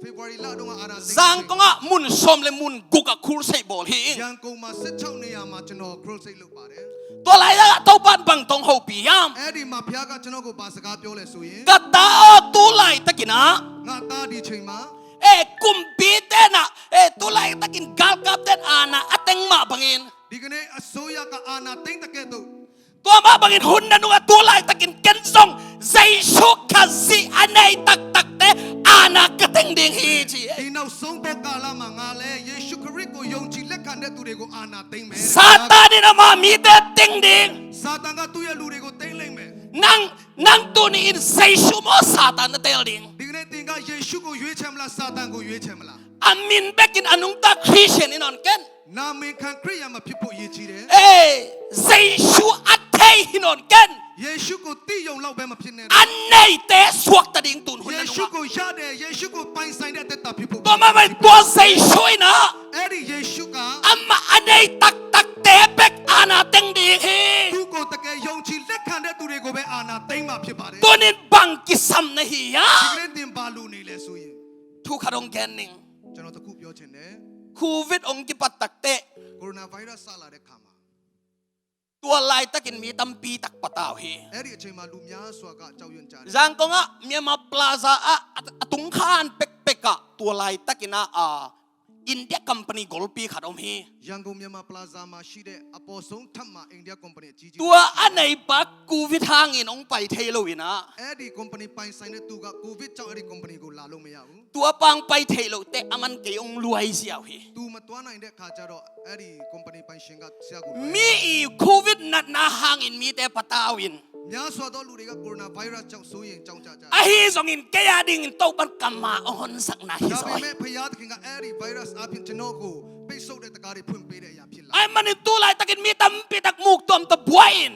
February လတုန်းကအာနာသိ Zangkonga mun som le mun guka khur sei bol hi ရန်ကုန်မှာ16နေရာမှာကျွန်တော် crusade လုပ်ပါတယ် to lai da to ban bang tong ho pi yam အဲ့ဒီမှာဘုရားကကျွန်တော်ကိုပါစကားပြောလဲဆိုရင် ka ta tu lai takina ငါသားဒီချိန်မှာ kum pi te na tu lai takin gal kap ten ana ateng ma bangin ဒီကနေ့အစိုးရကအာနာသိမ့်တဲ့ကဲ့သို့ tua ma bangin hun na nuga tu lai takin ken song zai shu khazi anei tak tak te ana kateng ding hi chi ဒီနောက်ဆုံးဘက်ကာလမှာငါလဲယေရှုခရစ်ကိုယုံကြည်လက်ခံတဲ့သူတွေကိုအာနာသိမ့်မယ် Satan ni na ma mi te ting ding စာတန်ကသူ့ရဲ့လူတွေကိုသိမ့်လိုက်မယ် nang tu ni in zai shu mo Satan na tel ding ဒီကနေ့သင်ကယေရှုကိုရွေးချယ်မလားစာတန်ကိုရွေးချယ်မလား amin bekin anung ta Christian in on ken နာမင်ခံခရစ်ယာန်မှာဖြစ်ဖို့ရည်ကြီးတယ် zai shu atei in on ken ယေရှုကိုသိယုံလောက်ပဲမဖြစ်နဲ့ anei te suak ta ding tun hun ယေ na ရှု nuga ကိုရတယ်ယေရှုကိုပိုင်ဆိုင်တဲ့တက်တာဖြစ်ဖို့ tua ma mai tua zai shu ina အဲ့ဒီယေရှုက amma anei tak tak te bek ana teng ding hi သူ့ကိုတကယ်ယုံကြည်လက်ခံတဲ့သူတွေကိုပဲအာနာသိမ့်မှာဖြစ်ပါတယ် tunin bang kisam na hi ya ဒီကနေ့သင်ပါလို့နေလဲဆိုရင် thu kharong kening ကျွန်တော်တခုပြောချင်တယ် covid ong ki patak te ကိုရိုနာဗိုင်းရပ်စ်ဆလာတဲ့ခါမှာ tua lai takin mi tampi tak pataw hi အဲ့ဒီအချိန်မှာလူများစွာကကြောက်ရွံ့ကြတယ် zang ko nga Myanmar Plaza atung khan pek peka tua lai takina India company golpi kharom hi ရန်ကုန်မြန်မာပလာဇာမှာရှိတဲ့အပေါ်ဆုံးထပ်မှာအိန္ဒိယကုမ္ပဏီအကြီးကြီး tua anei pa covid hangin ong pai thailo ina အဲ့ဒီကုမ္ပဏီပိုင်ဆိုင်တဲ့သူကကိုဗစ်ကြောင့်အဲ့ဒီကုမ္ပဏီကိုလာလို့မရဘူး tua pang pai thailo te aman ke ong luai siaw hi သူမတွားနိုင်တဲ့ခါကျတော့အဲ့ဒီကုမ္ပဏီပိုင်ရှင်ကဆရာကို mi covid nat na hangin mi te patawin များစွာသောလူတွေကကိုရိုနာဗိုင်းရပ်စ်ကြောင့်စိုးရိမ်ကြောက်ကြကြတယ် ahi zongin kaya ding to ban kama on sak na hi ဒါပေ soi မဲ့ဖယားသခင်ကအဲ့ဒီဗိုင်းရပ်စ်အပြင်ကျွန်တော်ကိုပိတ်ဆို့တဲ့တကားတွေဖွင့်ပေးတဲ့အရာဖြစ်လာ ay manin tulay takin mi tampi tak muk tom to buhayin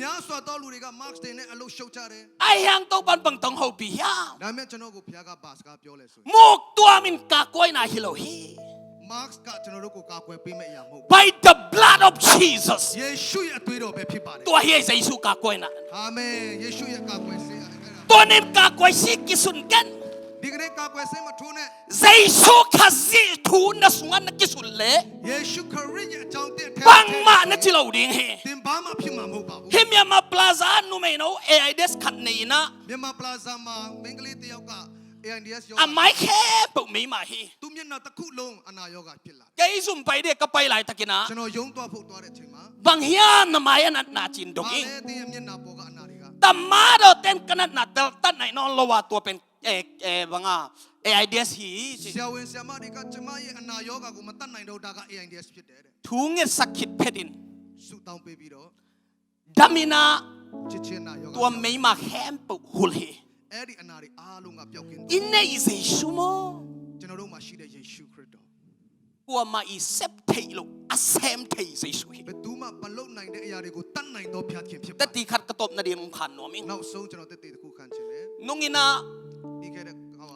များစွာသောလူတွေက mask တွေနဲ့အလုပ်ရှုပ်ကြတယ် ay hang to ban bang tong ho pi ya ဒါပေမဲ့ကျွန်တော်ကိုဖယားကပါစကားပြောလဲဆိုရင် muk tuamin kakoy na hilo hi mask ကကျွန်တော်တို့ကိုကာကွယ်ပေးမယ့်အရာမဟုတ်ဘူး by the blood of Jesus ယေရှုရဲ့အသွေးတော်ပဲဖြစ်ပါတယ် tua hi sa isu kakoy na အာမင်ယေရှုရဲ့ကာကွယ်ဆေးအဲ့ဒါ tuanin kakoy si kisun ken ဒီကနေ့ကာကွယ်ဆေးမထိုးနဲ့ sa isu kasi tu na sungan na kisun le ယေရှုခရစ်ရဲ့အကြောင်းတဲ့ထဲ bang ma na chilaw ding hi သင်ဘာမှဖြစ်မှာမဟုတ်ပါဘူး Myanmar Plaza nu me no AIDS khat nei na မြန်မာပလာဇာမှာမင်္ဂလေးတယောက်က AIDS ရော amai khe pau me ma hi သူမျက်နှာတစ်ခုလုံးအနာရောဂါဖြစ်လာ kay sum pai de ka pai lai takina ကျွန်တော်ယုံသွားဖို့သွားတဲ့အချိန်မှာ bang hian na maya na chin ဘာ dong လဲ ing သင်ရဲ့မျက်နှာပေါ်ကအနာတွေက tamado ten kanat na tel tan nai non lowa tua pen banga AIDS hi ဆရာဝန်ဆရာမတွေကကျမရဲ့အနာရောဂါကိုမတတ်နိုင်တော့ဒါက AIDS ဖြစ်တယ်တဲ့ thunge sakit pedin ဆူတောင်းပေးပြီးတော့ damina ချစ်ချင်းနာရောဂါ tua mei ma hem pau hul hi အဲ့ဒီအနာတွေအားလုံးကပျောက်ကင်း inne is sumo ကျွန်တော်တို့မှာရှိတဲ့ယေရှုခရစ်တော် tua ma i sep thailo asem thai sai su hi ဘယ်သူမှမလုံနိုင်တဲ့အရာတွေကိုတတ်နိုင်သောဖျားခင်ဖြစ်ပါ tati khat ka top na din khan no ming နောက်ဆုံးကျွန်တော်တက်တဲ့တစ်ခုခံချင်တယ် nungina ဒီခဲ့တဲ့ဟော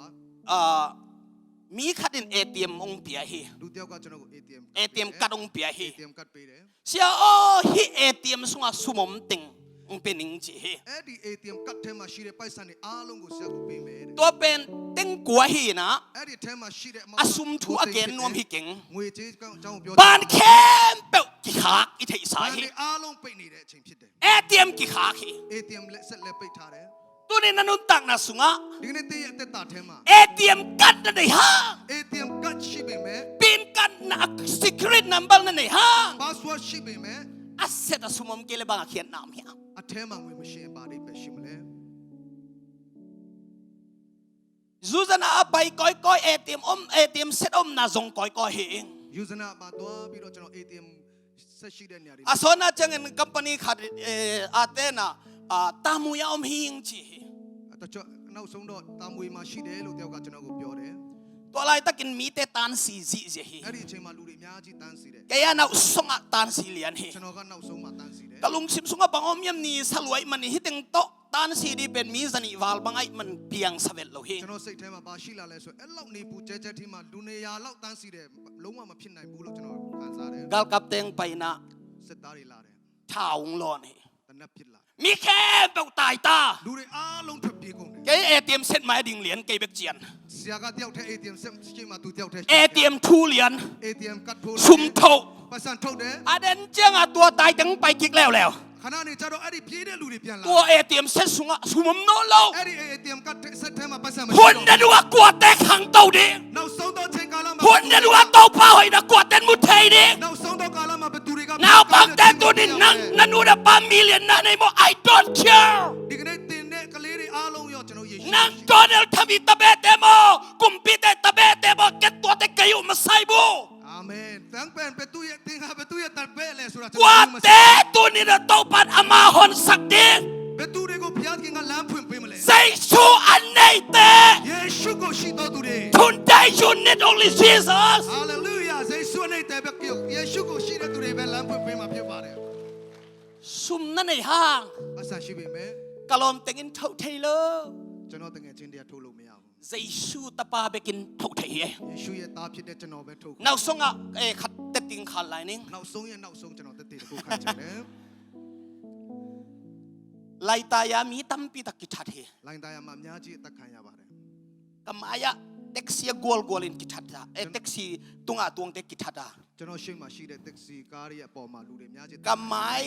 mi khatin ATM ong pia hi လူတယောက်ကကျွန်တော်ကို ATM card ong pia hi ATM ကတ်ပေးတယ် sia hi ATM sunga sumom ting ong pening chi hi အဲ့ဒီ ATM ကတ်ထဲမှာရှိတဲ့ပိုက်ဆံတွေအားလုံးကိုဆရာကိုပေးမယ်တဲ့ to pen ting kwa hi na အဲ့ဒီထဲမှာရှိတဲ့ asum thu again nuam hi keng ငွေကြေးအကြောင်းပြော ban kem pe ki khak i thai sa ဘာ hi တွေအားလုံးပိတ်နေတဲ့အချိန်ဖြစ်တယ် ATM ki khak hi ATM လက်ဆက်လက်ပိတ်ထားတယ် tu ni nanun tak na sunga ဒီနေ့တည့်ရဲ့အသက်တာထဲမှာ ATM card na nei ha ATM ကတ်ရှိပေမဲ့ pin card na secret number na nei ha password ရှိပေမဲ့ asset asumom kele bang khian nam hi အထဲမှာငွေမရှိရင်ဘာတွေပဲရှိမလဲ zuzana bai koi koi ATM set om na zong koi koi hi user နာမှာတွားပြီးတော့ကျွန်တော် ATM ဆက်ရှိတဲ့နေရာတွေ asona changen company khat atena tamu ya om hing chi တချို့နောက်ဆုံးတော့တာမွေမှာရှိတယ်လို့တယောက်ကကျွန်တော်ကိုပြောတယ် to lai takin mi te tan si ji je hi အဲ့ဒီအချိန်မှာလူတွေအများကြီးတန်းစီတယ် kaya na songa tan si lian hi ကျွန်တော်ကနောက်ဆုံးမှတန်းစီတယ် kalung sim sunga bangom yam ni salwai man hiteng to tan si di ben mi zani wal bangai man piang savel lo hi ကျွန်တော်စိတ်ထဲမှာဘာရှိလာလဲဆိုအဲ့လောက်နေပူကျဲကျဲထီမှာလူနေရာလောက်တန်းစီတယ်လုံးဝမဖြစ်နိုင်ဘူးလို့ကျွန်တော်ခံစားတယ် gal kap teng pai na စစ်သားတွေလာတယ် chaung lo ni တနက်ဖြစ်လာ มีแค่เป่าตายตา လူတွေအားလုံးထွက်ပြေးကုန်တယ် เกเอทีเอ็มเซ็ตมาดิ่งเหรียญเกเบกเจียน ဆရာကတယောက်တည်း ATM ဆက်ရှိမှသူတယောက်တည်း เอทีเอ็มทูเหรียญ ATM ကတ်ထိုး ซุมโถ ပတ်စံထုတ်တယ် อาเดนเจียงตัวตายจังไปกิกแล้ว ခဏနေကြတော့အဲ့ဒီပြေးတဲ့လူတွေပြန်လာ ตัวเอทีเอ็มเซ็ตสุงะสุมมโนโล အဲ့ဒီ ATM ကတ်ဆက်ထဲမှာပတ်စံမရှိ หุ่นเดนัวกวดแต่ขังเต้าดิ နောက်ဆုံးတော့ချိန်ကာလမှာ หุ่นเดนัวเต้าพาหอยนะกวดแต่มุทัยดิ နောက်ဆုံးတော့ကာလမှာဘယ်သူတွေက นาวบังแต่ตัวนี้นันูนะปามิเลียนนะในโม I don't care ဒီကနေ့တင်တဲ့ကလေးတွေအားလုံးရောကျွန်တော်ယေရှု นังโดนเอลทำอิตาเบเตโมกุมปิเตตาเบเตโมเกตตัวเตกยุมาไซบู အာမင်တန်ပန်ဘယ်သူရဲ့တင်ဟာဘယ်သူရဲ့တတ်ပဲလဲဆိုတာ กวดแต่ตัวนี้นะเต้าปัดอามาฮอนสักดิ ဘယ်သူတွေကိုဘုရားခင်ကလမ်းဖွင့်ပေးမလဲ ใจชูอันไหนเต ယေရှုကိုရှိတော်သူတွေ Today you need only Jesus ဟာလေလုယာယေရှုနဲ့တဲ့ဘက်ယေရှုကိုရှိတဲ့သူတွေပဲလမ်းဖွင့်ပေးမှာဖြစ်ပါတယ် ซุมนั่นในห้าง အဆရှိပေမဲ့ กะลอมเต็งอินเท่าไทยเลย ကျွန်တော်တကယ်ချင်းတရားထုတ်လို့မရဘူး ใจชูตะปาเบกินเท่าไทย ယေရှုရဲ့သားဖြစ်တဲ့ကျွန်တော်ပဲထုတ် นาวส่งอ่ะขัดเตติงขาลายนึง နောက်ဆုံးကျွန်တော်တက်တဲ့ကိုခံချင်တယ် ไลตายามีตั้มปีตะกิชัดเฮ လိုင်းသားရမှာအများကြီးအသက်ခံရပါတယ် กะมายะเท็กซี่กอลกอลินกิชัดดาเท็กซี่ตุงอ่ะตุงเตกิชัดดา ကျွန်တော်ရှိမှရှိတဲ့တက်ဆီကားရဲ့အပေါ်မှာလူတွေအများကြီး กะมา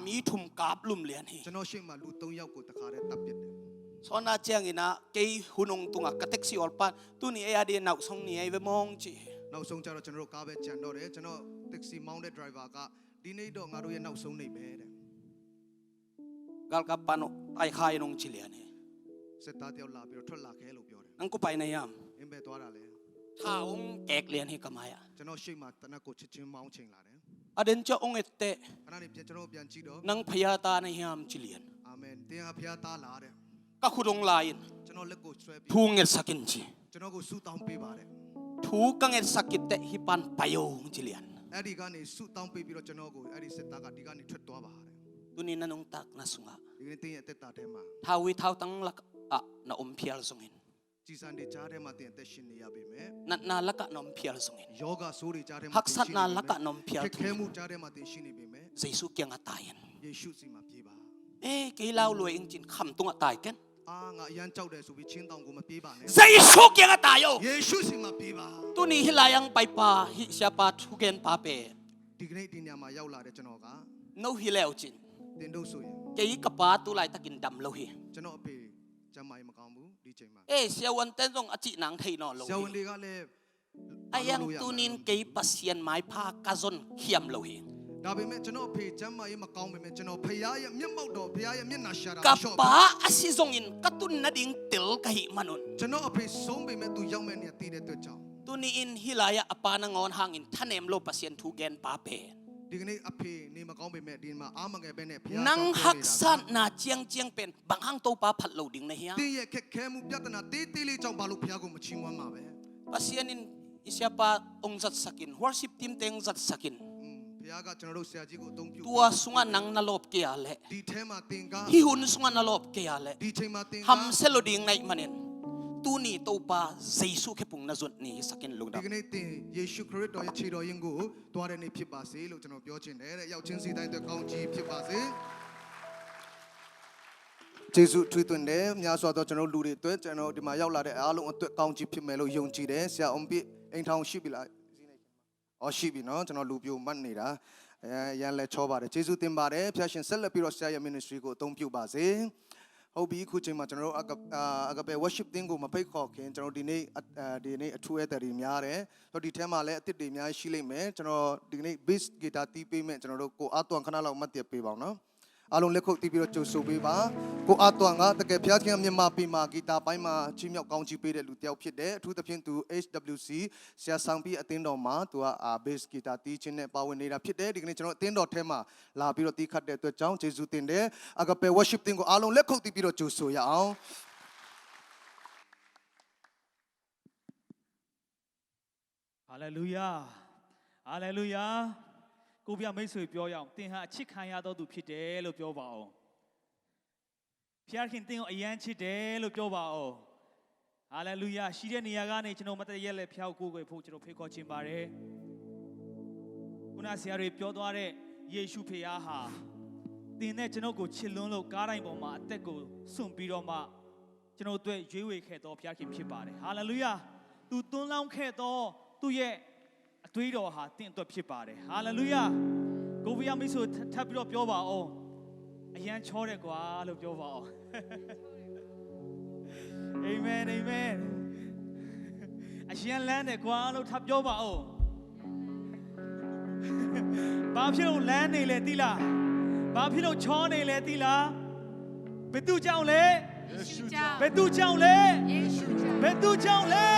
ยมีถุมกาบลุ่มเลียนเฮ ကျွန်တော်ရှိမှလူ3ယောက်ကိုတခါတည်းတပ်ပစ်တယ် สอนาเจียงอินะเกยหุนงตุงอ่ะกะเท็กซี่ออลปานตุนี่เออาดีนาวส่งนี่ไอ้เวมองจี နောက်ဆုံးကျတော့ကျွန်တော်တို့ကားပဲကြံတော့တယ်ကျွန်တော်တက်ဆီမောင်းတဲ့ driver ကဒီနေ့တော့ငါတို့ရဲ့နောက်ဆုံးနေပဲတဲ့ กาลกะปานไตคายนงจิเลียนเฮ စစ်သားတယောက်လာပြီးတော့ထွက်လာခဲလို့ပြောတယ် นังกูไปในยาม အင်းပဲသွားတာလေ ถ้าองค์แกกเลียนเฮกะมายะ ကျွန်တော်ရှိမှတနက်ကိုချက်ချင်းမောင်းချိန်လာတယ် อเดนจะองค์เอเต ခဏနေပြန်ကျွန်တော်ပြန်ကြည့်တော့ นังพยาตาในยามจิเลียน အာမင်တင်ဟာဖျားသားလာတဲ့ ก็คุดงลาย ကျွန်တော်လက်ကိုဆွဲပြီး ทูเงตสักินจี ကျွန်တော်ကိုဆူတောင်းပေးပါတယ် ทูกังเงตสักิเตฮิปันปายงจิเลียน အဲ့ဒီကနေဆူတောင်းပေးပြီးတော့ကျွန်တော်ကိုအဲ့ဒီစစ်သားကဒီကနေထွက်သွားပါတယ် ตุนี่นันองตักนาสุงะ ဒီကနေ့တင်ရဲ့အသက်တာထဲမှာ ท้าวิท้าวตังลักอะนาอมเพียลสงิน ကြည်စံတွေကြားထဲမှာတင်အသက်ရှင်နေရပေမဲ့ นัดนาลักะนอมเพียลสงิน ယောဂဆိုးတွေကြားထဲမှာ หักสัตนาลักะนอมเพียล ခက်ခဲမှုကြားထဲမှာတင်ရှိနေပေမဲ့ เจสุเกียงอะตายัน ယေရှုစီမှာပြေးပါ เอ๊ะเกยลาวรวยเองจินคำตุงอะตายกัน အာငါအရန်ကြောက်တယ်ဆိုပြီးချင်းတောင်ကိုမပြေးပါနဲ့ เจสุเกียงอะตายโย ယေရှုစီမှာပြေးပါ ตุนี่ฮิลายังไปปาฮิเสียปาทุเกนปาเป ဒီကနေ့ဒီညမှာရောက်လာတဲ့ကျွန်တော်က โนฮิเลวจิน တင်တို့ဆိုရင် เกยกะปาตุไลตะกินดำโลฮิ ကျွန်တော်အဖေကျမ်းမာရေးမကောင်းဘူးဒီချိန်မှာ เอ๊ะเสียวันเต้นรงอจิหนังไทยนอโล ဆရာဝန် ฮิ တွေကလည်း อายังตุนินเกยปัสยันไม้พากะซอนเขียมโลฮิ ဒါပေမဲ့ကျွန်တော်အဖေကျမ်းမာရေးမကောင်းပေမဲ့ကျွန်တော်ဖခင်ရဲ့မျက်မှောက်တော်ဖခင်ရဲ့မျက်နှာရှာတာ กะ ရှော့ ปาอาซิซงอินกะตุนนาดิงติลกะหิมนุน ကျွန်တော်အဖေဆုံးပေမဲ့သူရောက်မဲ့နေတည်တဲ့အတွက်ကြောင့် ตุนี่อินฮิลายะอปานางอนหางอินท่านเอมโลปัสยันทุเกนปาเป ဒီကနေ့အဖေနေမကောင်းပေမဲ့ဒီမှာအာမငယ်ပဲနဲ့ဖခင် นังฮักสันนาเจียงเจียงเป็นบางหังโตปาผัดโลดิงนะเฮีย တင်းရဲ့ခက်ခဲမှုပြဿนาတေးသေးလေးကြောင့်ဘာလို့ဖခင်ကိုမချီးမွမ်းမှာပဲ ปัสยันอินอิเสียปาองจัดสกินวอร์ชิปทีมเตงจัดสกิน ဖခင်ကကျွန်တော်တို့ဆရာကြီးကိုအသုံးပြု ตัวสุงานังนาลบเกียเล ဒီထဲမှာသင်က ฮิหุนสุงานาลบเกียเล ဒီချိန်မှာသင်က ฮัมเซโลดิงในมันเนนตูนี่โตปาเจสุเคปุงนาจุดนี่สกินลุง ဒီ ดับ ကနေ့သင်ယေရှုခရစ်တော်ရဲ့ခြေတော်ရင်းကိုတွားတဲ့နေ့ဖြစ်ပါစေလို့ကျွန်တော်ပြောချင်တယ်တဲ့ရောက်ချင်းစီတိုင်းအတွက်ကောင်းချီးဖြစ်ပါစေကျေးဇူးထွေးသွင်းတယ်များစွာသောကျွန်တော်လူတွေအတွက်ကျွန်တော်ဒီမှာရောက်လာတဲ့အားလုံးအတွက်ကောင်းချီးဖြစ်မယ်လို့ယုံကြည်တယ်ဆရာအောင်ပြအိမ်ထောင်ရှိပြီလားရှိပြီနော်ကျွန်တော်လူပြိုမှတ်နေတာရန်လဲချောပါတယ်ကျေးဇူးတင်ပါတယ်ဖျားရှင်ဆက်လက်ပြီးတော့ဆရာရဲ့ ministry ကိုအသုံးပြုပါစေဟုတ်ပြီခုချိန်မှာကျွန်တော်တို့အကပဲ worship တင်းကိုမဖိတ်ခေါ်ခင်ကျွန်တော်ဒီနေ့အထူးအသက်တွေများတယ်ဆိုဒီထဲမှာလည်းအသစ်တွေအများကြီးရှိလိမ့်မယ်ကျွန်တော်ဒီနေ့ bass guitar တီးပေးမယ်ကျွန်တော်တို့ကိုအားသွန်ခဏလောက်မှတ်တည်ပေးပါအောင်နော်အားလုံးလက်ခုပ်တီးပြီးတော့ကြိုဆိုပေးပါကိုအားသွန်ကတကယ်ဖျားခင်မြန်မာပြည်မှာဂီတာပိုင်းမှာချီးမြှောက်ကောင်းချီးပေးတဲ့လူတစ်ယောက်ဖြစ်တယ်အထူးသဖြင့်သူ HWC ဆရာဆောင်ပြီးအသင်းတော်မှာသူက bass guitar တီးခြင်းနဲ့ပါဝင်နေတာဖြစ်တယ်ဒီကနေ့ကျွန်တော်အသင်းတော်ထဲမှာလာပြီးတော့တီးခတ်တဲ့အတွက်ကြောင့်ကျေးဇူးတင်တယ်အကပဲ worship တင်းကိုအားလုံးလက်ခုပ်တီးပြီးတော့ကြိုဆိုရအောင် ဟာလေလုယာဟာလေလုယာကိုပြမိတ်ဆွေပြောရအောင်သင်ဟာအချစ်ခံရသောသူဖြစ်တယ်လို့ပြောပါအောင်ဖျားခင်သင်ကိုအယမ်းချစ်တယ်လို့ပြောပါအောင်ဟာလေလုယာရှိတဲ့နေရာကနေကျွန်တော်မတည့်ရက်လက်ဖျောက်ကိုယ်ဖို့ကျွန်တော်ဖိတ်ခေါ်ခြင်းပါတယ်ခုနဆရာတွေပြောသွားတဲ့ယေရှုဖေဟာ တင်တဲ့ကျွန်ုပ်ကိုချစ်လွန်းလို့ကားတိုင်းပေါ်မှာအသက်ကိုစွန့်ပြီးတော့မှကျွန်ုပ်တို့ရွေးဝေခဲ့သောဘုရားခင်ဖြစ်ပါတယ်ဟာလေလုယာသူသွန်းလောင်းခဲ့သောသူ့ရဲ့အသွေးတော်ဟာတင့်အတွက်ဖြစ်ပါတယ်ဟာလေလုယာကိုဗီယာမိတ်ဆွေထပ်ပြီးတော့ပြောပါအောင်အရန်ချောတယ်ကွာလို့ပြောပါအောင်အာမင်အာမင်အရန်လန်းတယ်ကွာလို့ထပ်ပြောပါအောင်ဘာဖြစ်လို့လန်းနေလဲတိလားဘာဖြစ်လို့ချောနေလဲတိလားဘယ်သူကြောင့်လဲဘယ်သူကြောင့်လဲဘယ်သူကြောင့်လဲ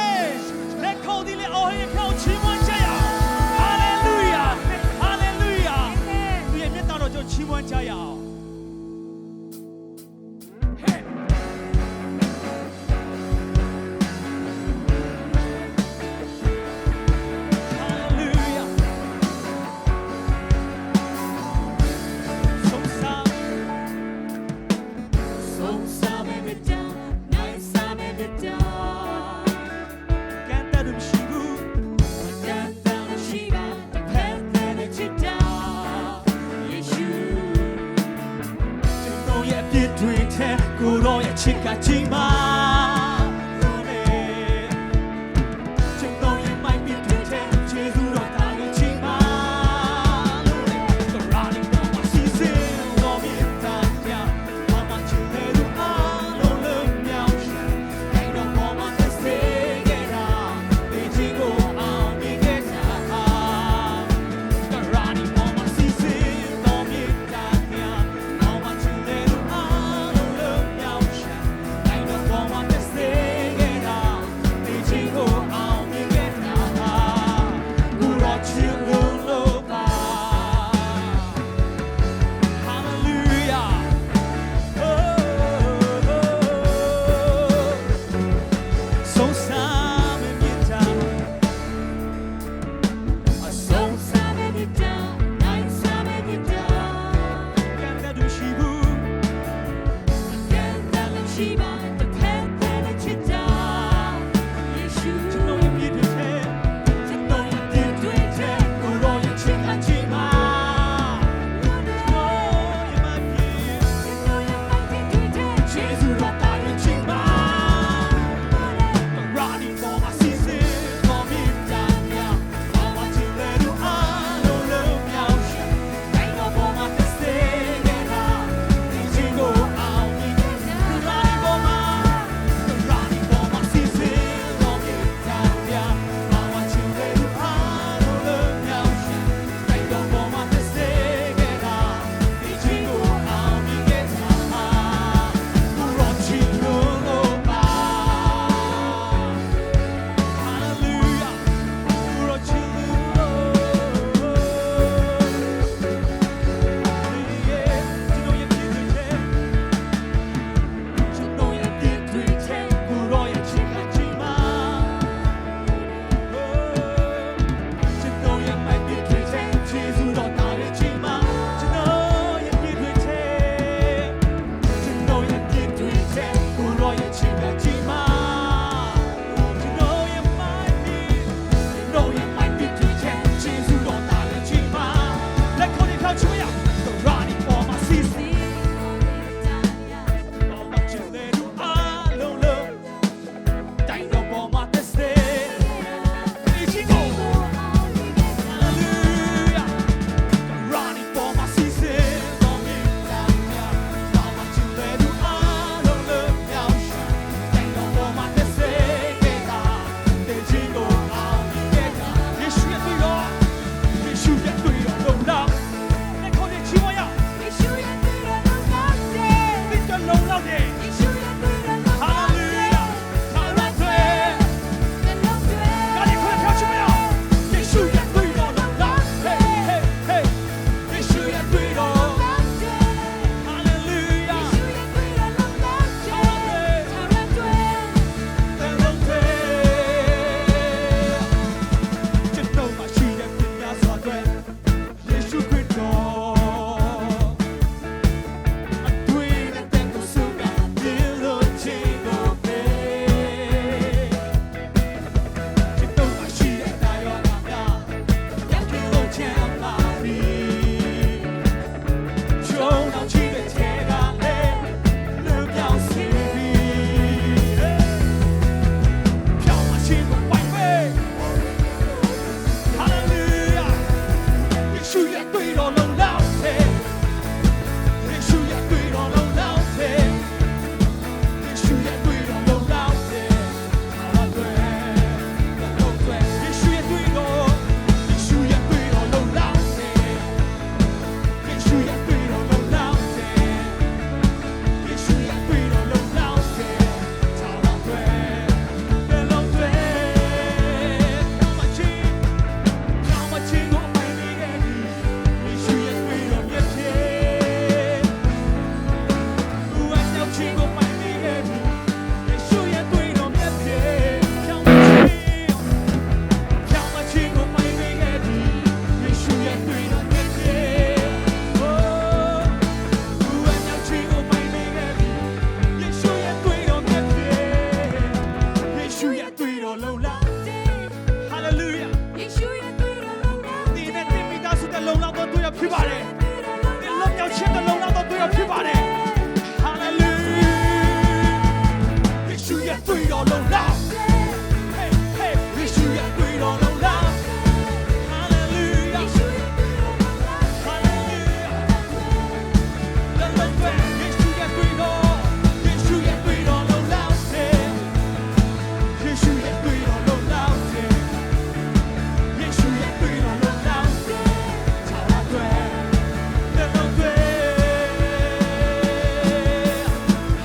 လက်ခေါ်ဒီလေအော်ဟေခေါ်ချီးမွမ်းကြရအောင်ဟာလေလုယာဟာလေလုယာသူရဲ့မြတ်တော်ကြောင့်ချီးမွမ်းကြရအောင်ကိုရောရဲ့ချစ်ကချိန်မှာကျွန်တော်ရဲ့မိုက်ပြည့်တဲ့ခြေစူးတော့တာရဲ့ချိန်မှာလို့ရာနီတော့မစီစင်တော့မြင်တာပြမမချင်တဲ့လူအားလုံးလုံးမြောက်ရှင်အဲ့တော့မမသက်စေခဲ့တာဒီချီကိုအောင်မြင်ခဲ့တာရာနီတော့မစီစင်တော့မြင်တာပြမမချင်တဲ့လူအားလုံးလုံးမြောက်ရှင် လုံလောက်သောသူရဖြစ်ပါတယ်သင်လွတ်မြောက်ခြင်းတလုံလောက်သောသူရဖြစ်ပါတယ်ဟာလေလုယာယေရှုရဲ့သွေးတော်လုံလောက် Heyယေရှုရဲ့သွေးတော်လုံလောက်ဟာလေလုယာယေရှုရဲ့သွေးတော်လုံလောက်ဟာလေလုယာလုံလောက်တဲ့ယေရှုရဲ့သွေးတော်ယေရှုရဲ့သွေးတော်လုံလောက်တဲ့ယေရှုရဲ့သွေးတော်လုံလောက်တဲ့ယေရှုရဲ့သွေးတော်လုံလောက်တဲ့ချာရတဲ့လုံလောက်တဲ့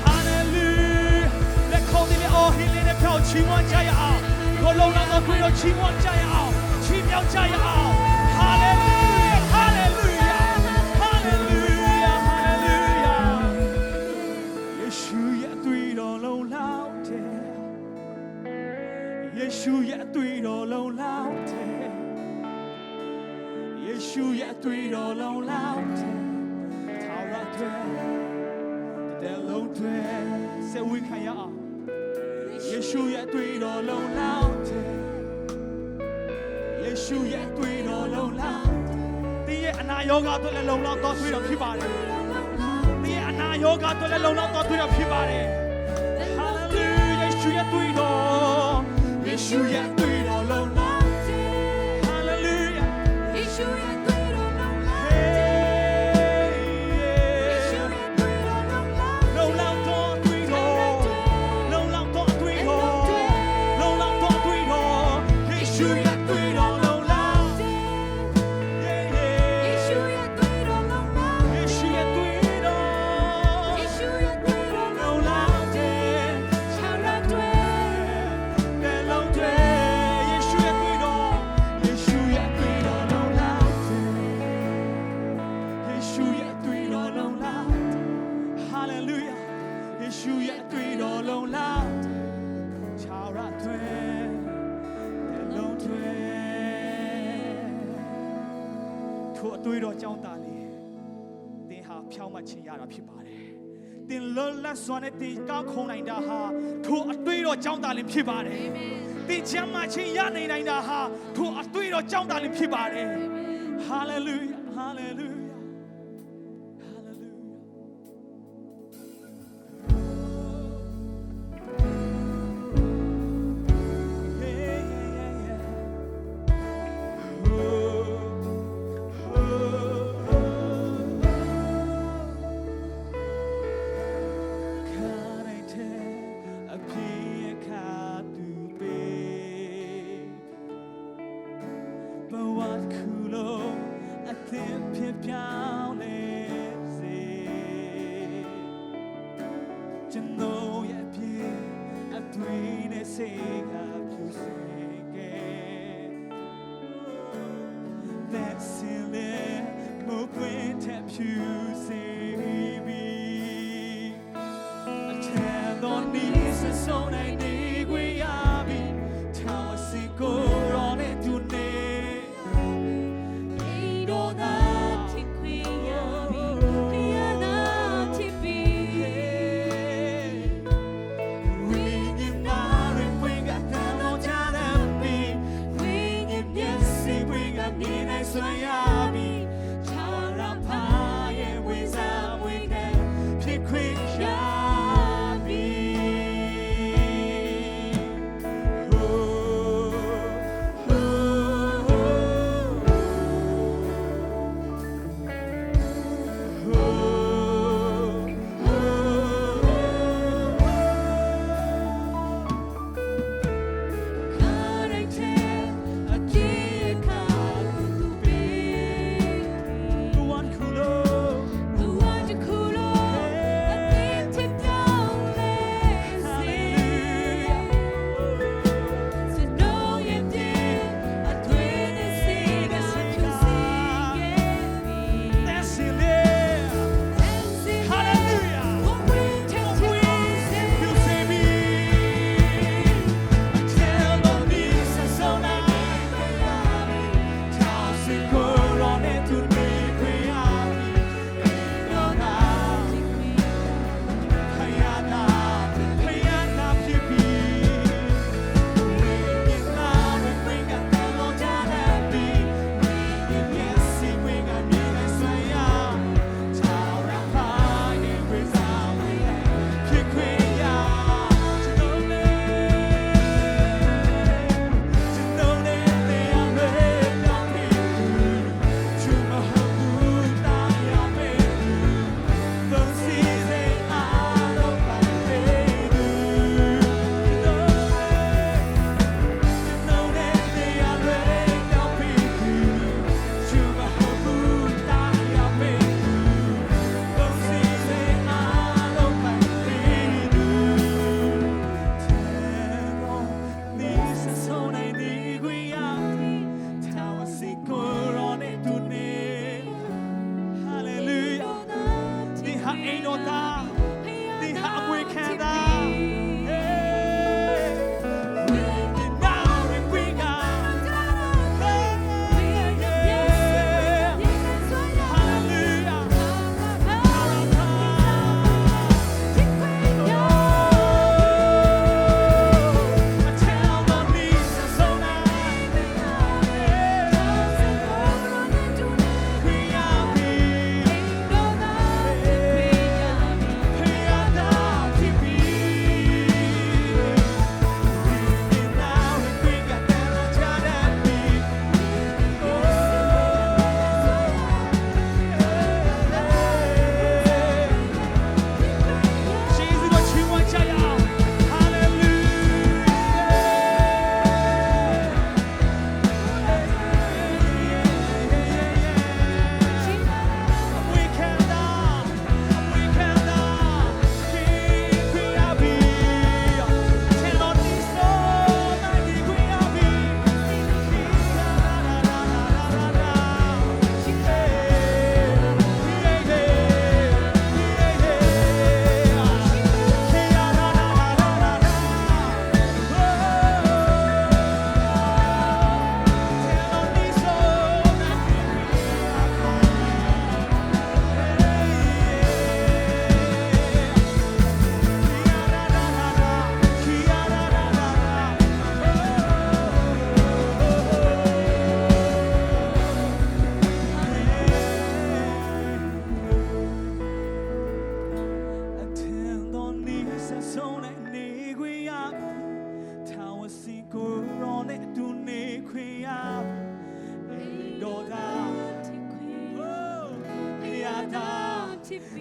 ဟာလေလုယာလက်ခေါ်တဲ့အော်ဟင်းလေးနဲ့ဖြောက်ချီးမွမ်းကြရအောင်ကိုလုံလောက်သောသွေးတော်ချီးမွမ်းကြရအောင်ချီးမြှောက်ကြရအောင်ဟာလေလုယာဟာလေလုယာဟာလေလုယာဟာလေလုယာယေရှုရဲ့သွေးတော်လုံလောက်တဲ့ယေရှုရဲ့သွေးတော်လုံလောက်တဲ့ယေရှုရဲ့သွေးတော်လုံလောက်တဲ့ထာဝရတဲ့လုံးတွေစေဝိခံရအောင်ယေရှုရဲ့သွေးတော်လုံလောက်တဲ့ယေရှုရဲ့သွေးတော်လုံလောက်တဲ့ရဲ့အနာရောဂါတို့လည်းလုံလောက်တော်သွေးတော်ဖြစ်ပါတယ်ရဲ့အနာရောဂါတို့လည်းလုံလောက်တော်သွေးတော်ဖြစ်ပါတယ်ဟာလေလုယာယေရှုရဲ့သွေးတော်ယေရှုရဲ့သွေးတော်လုံလောက်ဟာလေလုယာယေရှုရဲ့သွေးတော်လုံလောက်ယေရှုရဲ့သွေးတော်လုံလောက်တော်သွေးတော်လုံလောက်တော်သွေးတော်လုံလောက်တော်သွေးတော်ယေရှုရဲ့သွေးတော်လုံလောက်ယေရှုရဲ့သွေးတော်လုံလောက်ယေရှုရဲ့သွေးတော်ယေရှုရဲ့သွေးတော်လုံလောက်တဲ့ချာရတဲ့တဲ့လုံးတဲ့ယေရှုရဲ့သွေးတော်ယေရှုရဲ့သွေးတော်လုံလောက်တဲ့ယေရှုရဲ့သွေးတော်လုံလောက်ဟာလေလုယာယေရှုရဲ့သွေးတော်လုံလောက်ချာရတဲ့လုံးတဲ့ထိုအသွေးတော်ကြောင့်တာလေသင်ဟာဖြောင်းမှခြင်းရတာဖြစ်ပါတယ်သင်လွတ်လပ်စွာနဲ့သင်ကောက်ခုံနိုင်တာဟာထိုအသွေးတော်ကြောင့်တာလေဖြစ်ပါတယ်သင်ချမ်းမှခြင်းရနေနိုင်တာဟာထိုအသွေးတော်ကြောင့်တာလေဖြစ်ပါတယ်ဟာလေလုယာဟာလေလုယာဟာလေလုယာ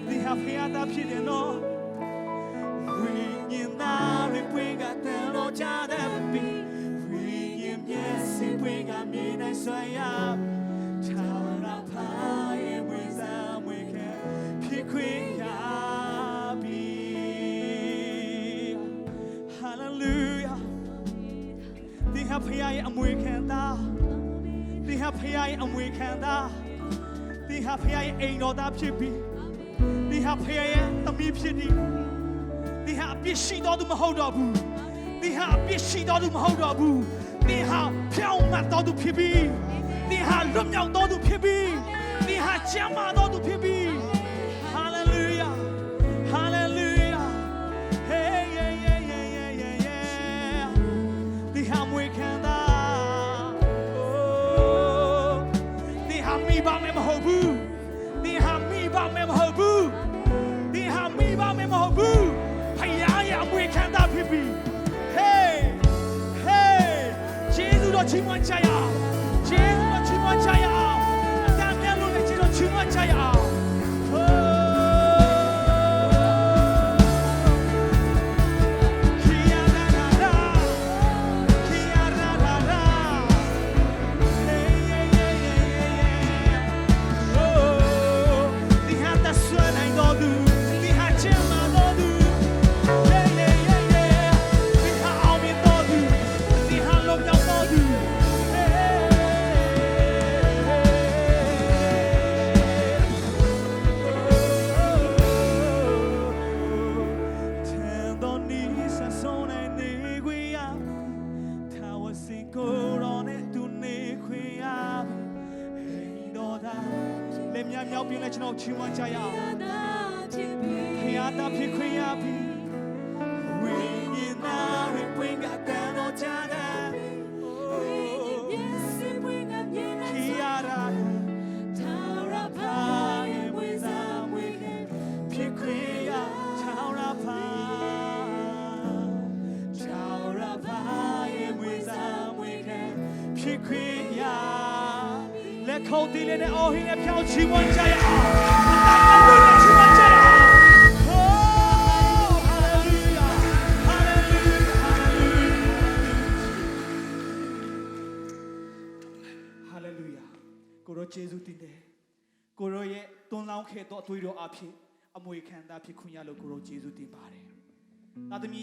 They have here that pity no. Bring in now, bring a tell or jada be. Bring in yes, bring a mean I say up. Tower up high and with them we can pick we be. Hallelujah. They have here and we can die. They have here and we can die. They have here ain't no that chippy. They have here the me pity. They have bishy dog to hold up. They have bishy dog to hold up. They have piao mat dog to pibi. They have lum young dog to pibi. They have jama dog to pibi. Hallelujah. Hallelujah. Hey, yeah, yeah, yeah, yeah, yeah, yeah. They have weekend. Oh, they have me by me hobu. They have me by me hobu. They have me by me hobu. Weekend up people. Hey, hey, Jesus don't you want Jaya? Jesus don't you want Jaya? Daniel don't you want Jaya?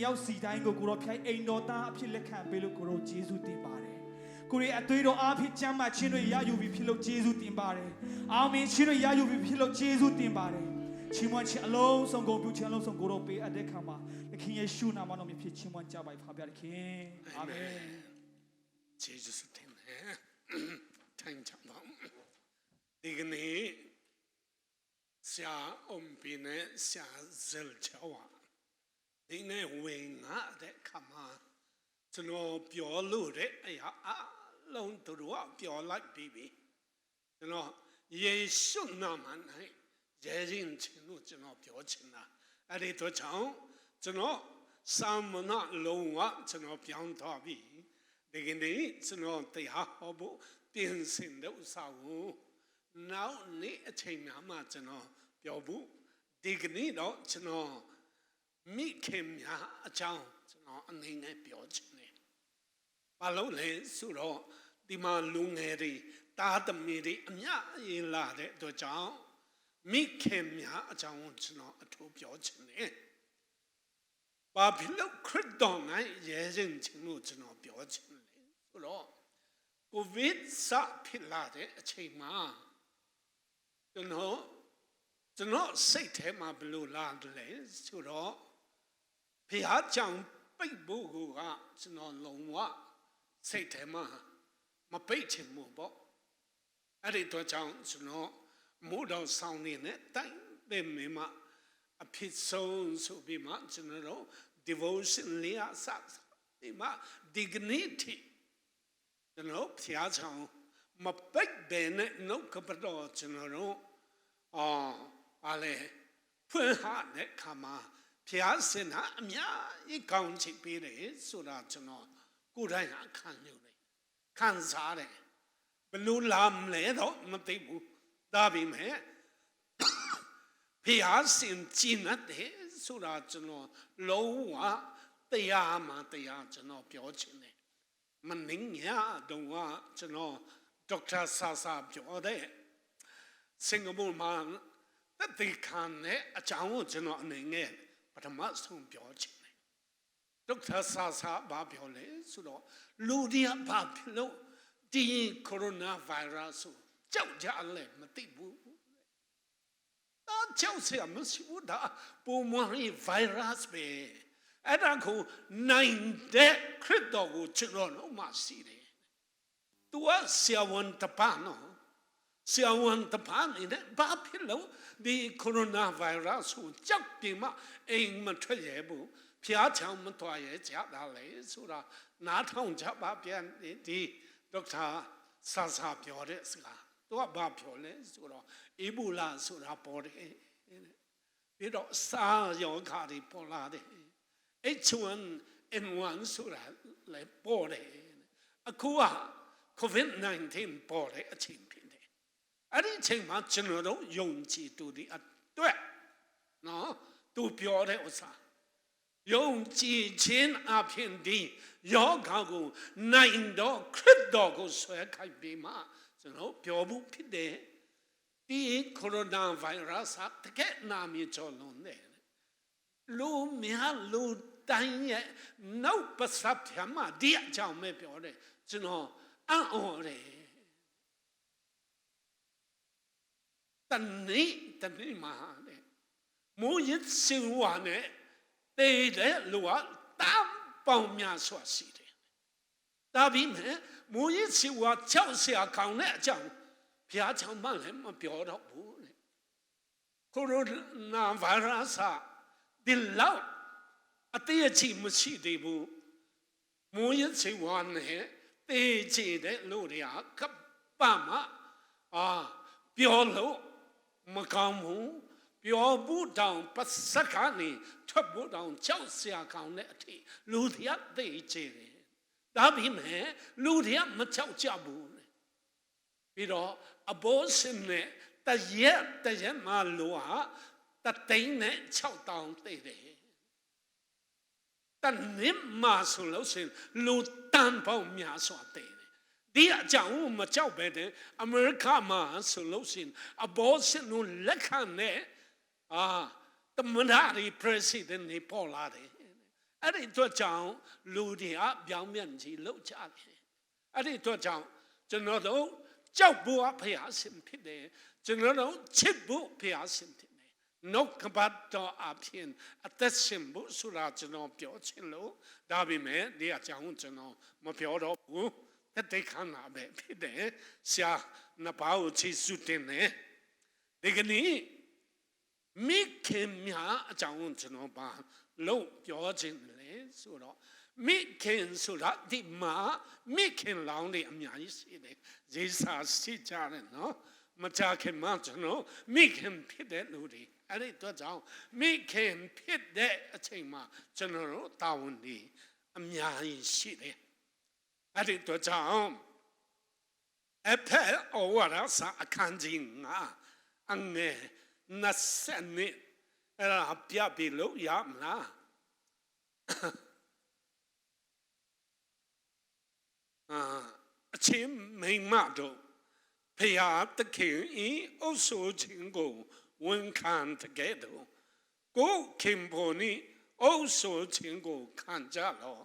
ရောက်စီတိုင်းကိုကိုရောဖျိုက်အိမ်တော်သားအဖြစ်လက်ခံပေးလို့ကိုရောယေရှုတင်ပါတယ်ကိုရဲ့အသွေးတော်အားဖြင့်ကျမ်းမာခြင်းတွေရယူပြီးဖြစ်လို့ယေရှုတင်ပါတယ်အာမင်ခြင်းတွေရယူပြီးဖြစ်လို့ယေရှုတင်ပါတယ်ချီးမွမ်းခြင်းအလုံးစုံကုန်ပြုခြင်းအလုံးစုံကိုရောပေးအပ်တဲ့ခါမှာသခင်ယေရှုနာမတော်မြတ်ဖြစ်ချီးမွမ်းကြပါဖပါဗျာသခင်အာမင်ယေရှုတင်တယ်ထိုင်ကြပါဒီကနေ့ဆရာအုံပင်းနဲ့ဆရာဇယ်ချဝါဒီနေ့ဝင်ငါတဲ့ခါမှာကျွန်တော်ပြောလို့တဲ့အရာအလုံးသူတို့ကပြောလိုက်ပြီးပြီကျွန်တော်ယေရှုနာမ၌ရဲရင်ချင်းလို့ကျွန်တော်ပြောချင်တာအဲ့ဒီတော့ကြောင့်ကျွန်တော်စာမဏလုံးဝကျွန်တော်ပြောင်းသွားပြီဒီကနေ့ကျွန်တော်တရားဟောဖို့ပြင်ဆင်တဲ့ဥစ္စာကိုနောက်နေ့အချိန်မှကျွန်တော်ပြောဖို့ဒီကနေ့တော့ကျွန်တော်မိခင်များအကြောင်းကျွန်တော်အနေနဲ့ပြောချင်တယ်။ဘာလို့လဲဆိုတော့ဒီမှာလူငယ်တွေတားသမီးတွေအများကြီးလာတဲ့အတွက်ကြောင့်မိခင်များအကြောင်းကိုကျွန်တော်အထူးပြောချင်တယ်။ဘာဖြစ်လို့ခရစ်တော်၌ရဲရင်ချင်းလို့ကျွန်တော်ပြောချင်တယ်ဆိုတော့ကိုဗစ်စဖြစ်လာတဲ့အချိန်မှာကျွန်တော်စိတ်ထဲမှာဘယ်လိုလာတယ်လဲဆိုတော့ဖျားကြောင်ပိတ်ဖို့ကကျွန်တော်လုံးဝစိတ်ထဲမှာမပိတ်ချင်ဘူးပေါ့အဲ့ဒီတော့ကြောင့်ကျွန်တော်မိုးတော်ဆောင်နေတဲ့တိုင်းတဲ့မိမအဖြစ်ဆုံးဆိုပြီးမှကျွန်တော် devotion လေးအစဒီမှာ dignity ကျွန်တော်ဖျားချောင်းမပိတ်တဲ့နဲ့နှုတ်ကပတော်ကျွန်တော်ဘာလဲဖွင့်ဟတဲ့ခါမှာဖျားစင်ဟာအများကြီးကောင်းချစ်ပေးတယ်ဆိုတာကျွန်တော်ကိုယ်တိုင်ခံယူတယ်ခံစားတယ်ဘလို့လာမလဲတော့မသိဘူးဒါပေမဲ့ ဖျားရှင်ကျင့်တဲ့ဆိုတာကျွန်တော်လုံးဝတရားမှတရားကျွန်တော်ပြောချင်တယ်မနှင်းရတော့ကကျွန်တော်ဒေါက်တာဆာဆာပြောတဲ့စင်ကာပူမှာတိခံတဲ့အကြောင်းကိုကျွန်တော်အနေနဲ့ပထမဆုံးပြောချင်တယ်ဒေါက်တာဆာဆာဘာပြောလဲဆိုတော့လူတွေကဘာဖြစ်လို့ဒီကိုရိုနာဗိုင်းရပ်စ်ကြောက်ကြလဲမသိဘူးဒါကြောက်စရာမရှိဘူးဒါပုံမှန်ဗိုင်းရပ်စ်ပဲအဲ့ဒါကိုနိုင်တဲ့ခရစ်တော်ကိုကျွန်တော်တို့မှရှိတယ်သူကဆရာဝန်တပန်းနော်ဆရာဝန်တပန်းနေတယ်ဘာဖြစ်လို့ဒီကိုရိုနာဗိုင်းရပ်စ်ကိုကြောက်ပြီးမှအိမ်မထွက်ရဘူးဖျားချောင်းမသွားရကြတာလေဆိုတာနားထောင်ကြပါပြန်ဒီဒေါက်တာဆာဆာပြောတဲ့စကားသူကဘာပြောလဲဆိုတော့အီဘူလာဆိုတာပေါ်တယ်ပြီးတော့စာရောဂါတွေပေါ်လာတယ်H1N1 ဆိုတာလည်းပေါ်တယ်အခုက COVID-19 ပေါ်တဲ့အချိန်ဖြစ်တယ်အဲ့ဒီအချိန်မှာကျွန်တော်တို့ယုံကြည်သူတွေအတွက်နော်သူပြောတဲ့ဥစ္စာယုံကြည်ခြင်းအဖြစ်ဒီယောဂါကိုနိုင်တော့ခရစ်တော်ကိုဆွဲခိုက်ပြီးမှကျွန်တော်ပြောဖို့ဖြစ်တယ်ဒီကိုရိုနာဗိုင်းရပ်စ်တကယ်နာမည်ကျော်လွန်တယ်လူများလူတိုင်းရဲ့နောက်ပစပ်ဖြမှာဒီအကြောင်းပဲပြောတယ်ကျွန်တော်အံ့ဩတယ်တနေ့မှာတဲ့မိုးရစ်စင်ဝါနဲ့တေးတဲ့လူကတမ်းပေါင်များစွာရှိတယ်ဒါပြီးမဲ့မိုးရစ်စင်ဝါကြောက်စရာကောင်းတဲ့အကြောင်းဘုရားကြောင့်မှလည်းမပြောတော့ဘူးတဲ့ကိုရိုနာဗိုင်းရပ်စ်ဒီလောက်အသေးအချီမရှိသေးဘူးမိုးရစ်စင်ဝါနဲ့တေးချေတဲ့လူတွေကကပ်ပါမပြောလို့မကောင်းဘူးပြောဘူးတောင်ပစက်ကနေထွက်ဘူးတောင်ကြောက်စရာကောင်းတဲ့အထိလူတွေကသိချေတယ်ဒါပေမဲ့လူတွေကမကြောက်ကြဘူးပြီးတော့အဘောစင်နဲ့တရက်မှလူဟာတသိန်းနဲ့6,000သိတယ်တနည်းမှဆိုလို့ရှင်လူတန်ပေါင်းများစွာသိတယ်ဒီအကြောင်းမကြောက်ပဲတဲ့အမေရိကမှာဆိုလို့ရှင်အဘောစင်ကိုလက်ခံနဲ့တမန်တော်ဒီ president နေပေါ်လာတယ်အဲ့ဒီတော့ကြောင့်လူတွေကပြောင်းပြန်ကြီးလှုပ်ကြတယ်အဲ့ဒီတော့ကြောင့်ကျွန်တော်တို့ကြောက်ဖို့ဖျားရှင်ဖြစ်တယ်ကျွန်တော်တို့ချစ်ဖို့ဖျားရှင်ဖြစ်တယ်နှုတ်ကပတ်တော်အဖြစ်အသက်ရှင်ဖို့ဆိုတာကျွန်တော်ပြောချင်လို့ဒါပေမဲ့ဒီအကြောင်းကျွန်တော်မပြောတော့ဘူးတဲ့ခန္ဓာပဲဖြစ်တယ်ဆရာနှစ်ပါးကိုချီးစွတင်တယ်ဒီကနေ့မိခင်များအကြောင်းကျွန်တော်ပါလို့ပြောချင်တယ်ဆိုတော့မိခင်ဆိုတာဒီမှာမိခင်လောင်းတွေအများကြီးရှိတယ်ဇေစာရှိကြတယ်နော်မကြခင်မှကျွန်တော်မိခင်ဖြစ်တဲ့လူတွေအဲ့ဒီတော့ကြောင့်မိခင်ဖြစ်တဲ့အချိန်မှာကျွန်တော်တို့တာဝန်တွေအများကြီးရှိတယ်အဲ့ဒီတော့ကြောင့်အဖက်ဩဝါဒစာအခန်းကြီး9အငယ်20အဲ့ဒါပြပြလို့ရမလားအချင်းမိန်မတို့ဖျားသခင်ဤအုပ်ဆိုခြင်းကိုဝန်ခံတကယ်တော့ကိုခင်ပေါ်နီအုပ်ဆိုခြင်းကိုခံကြလော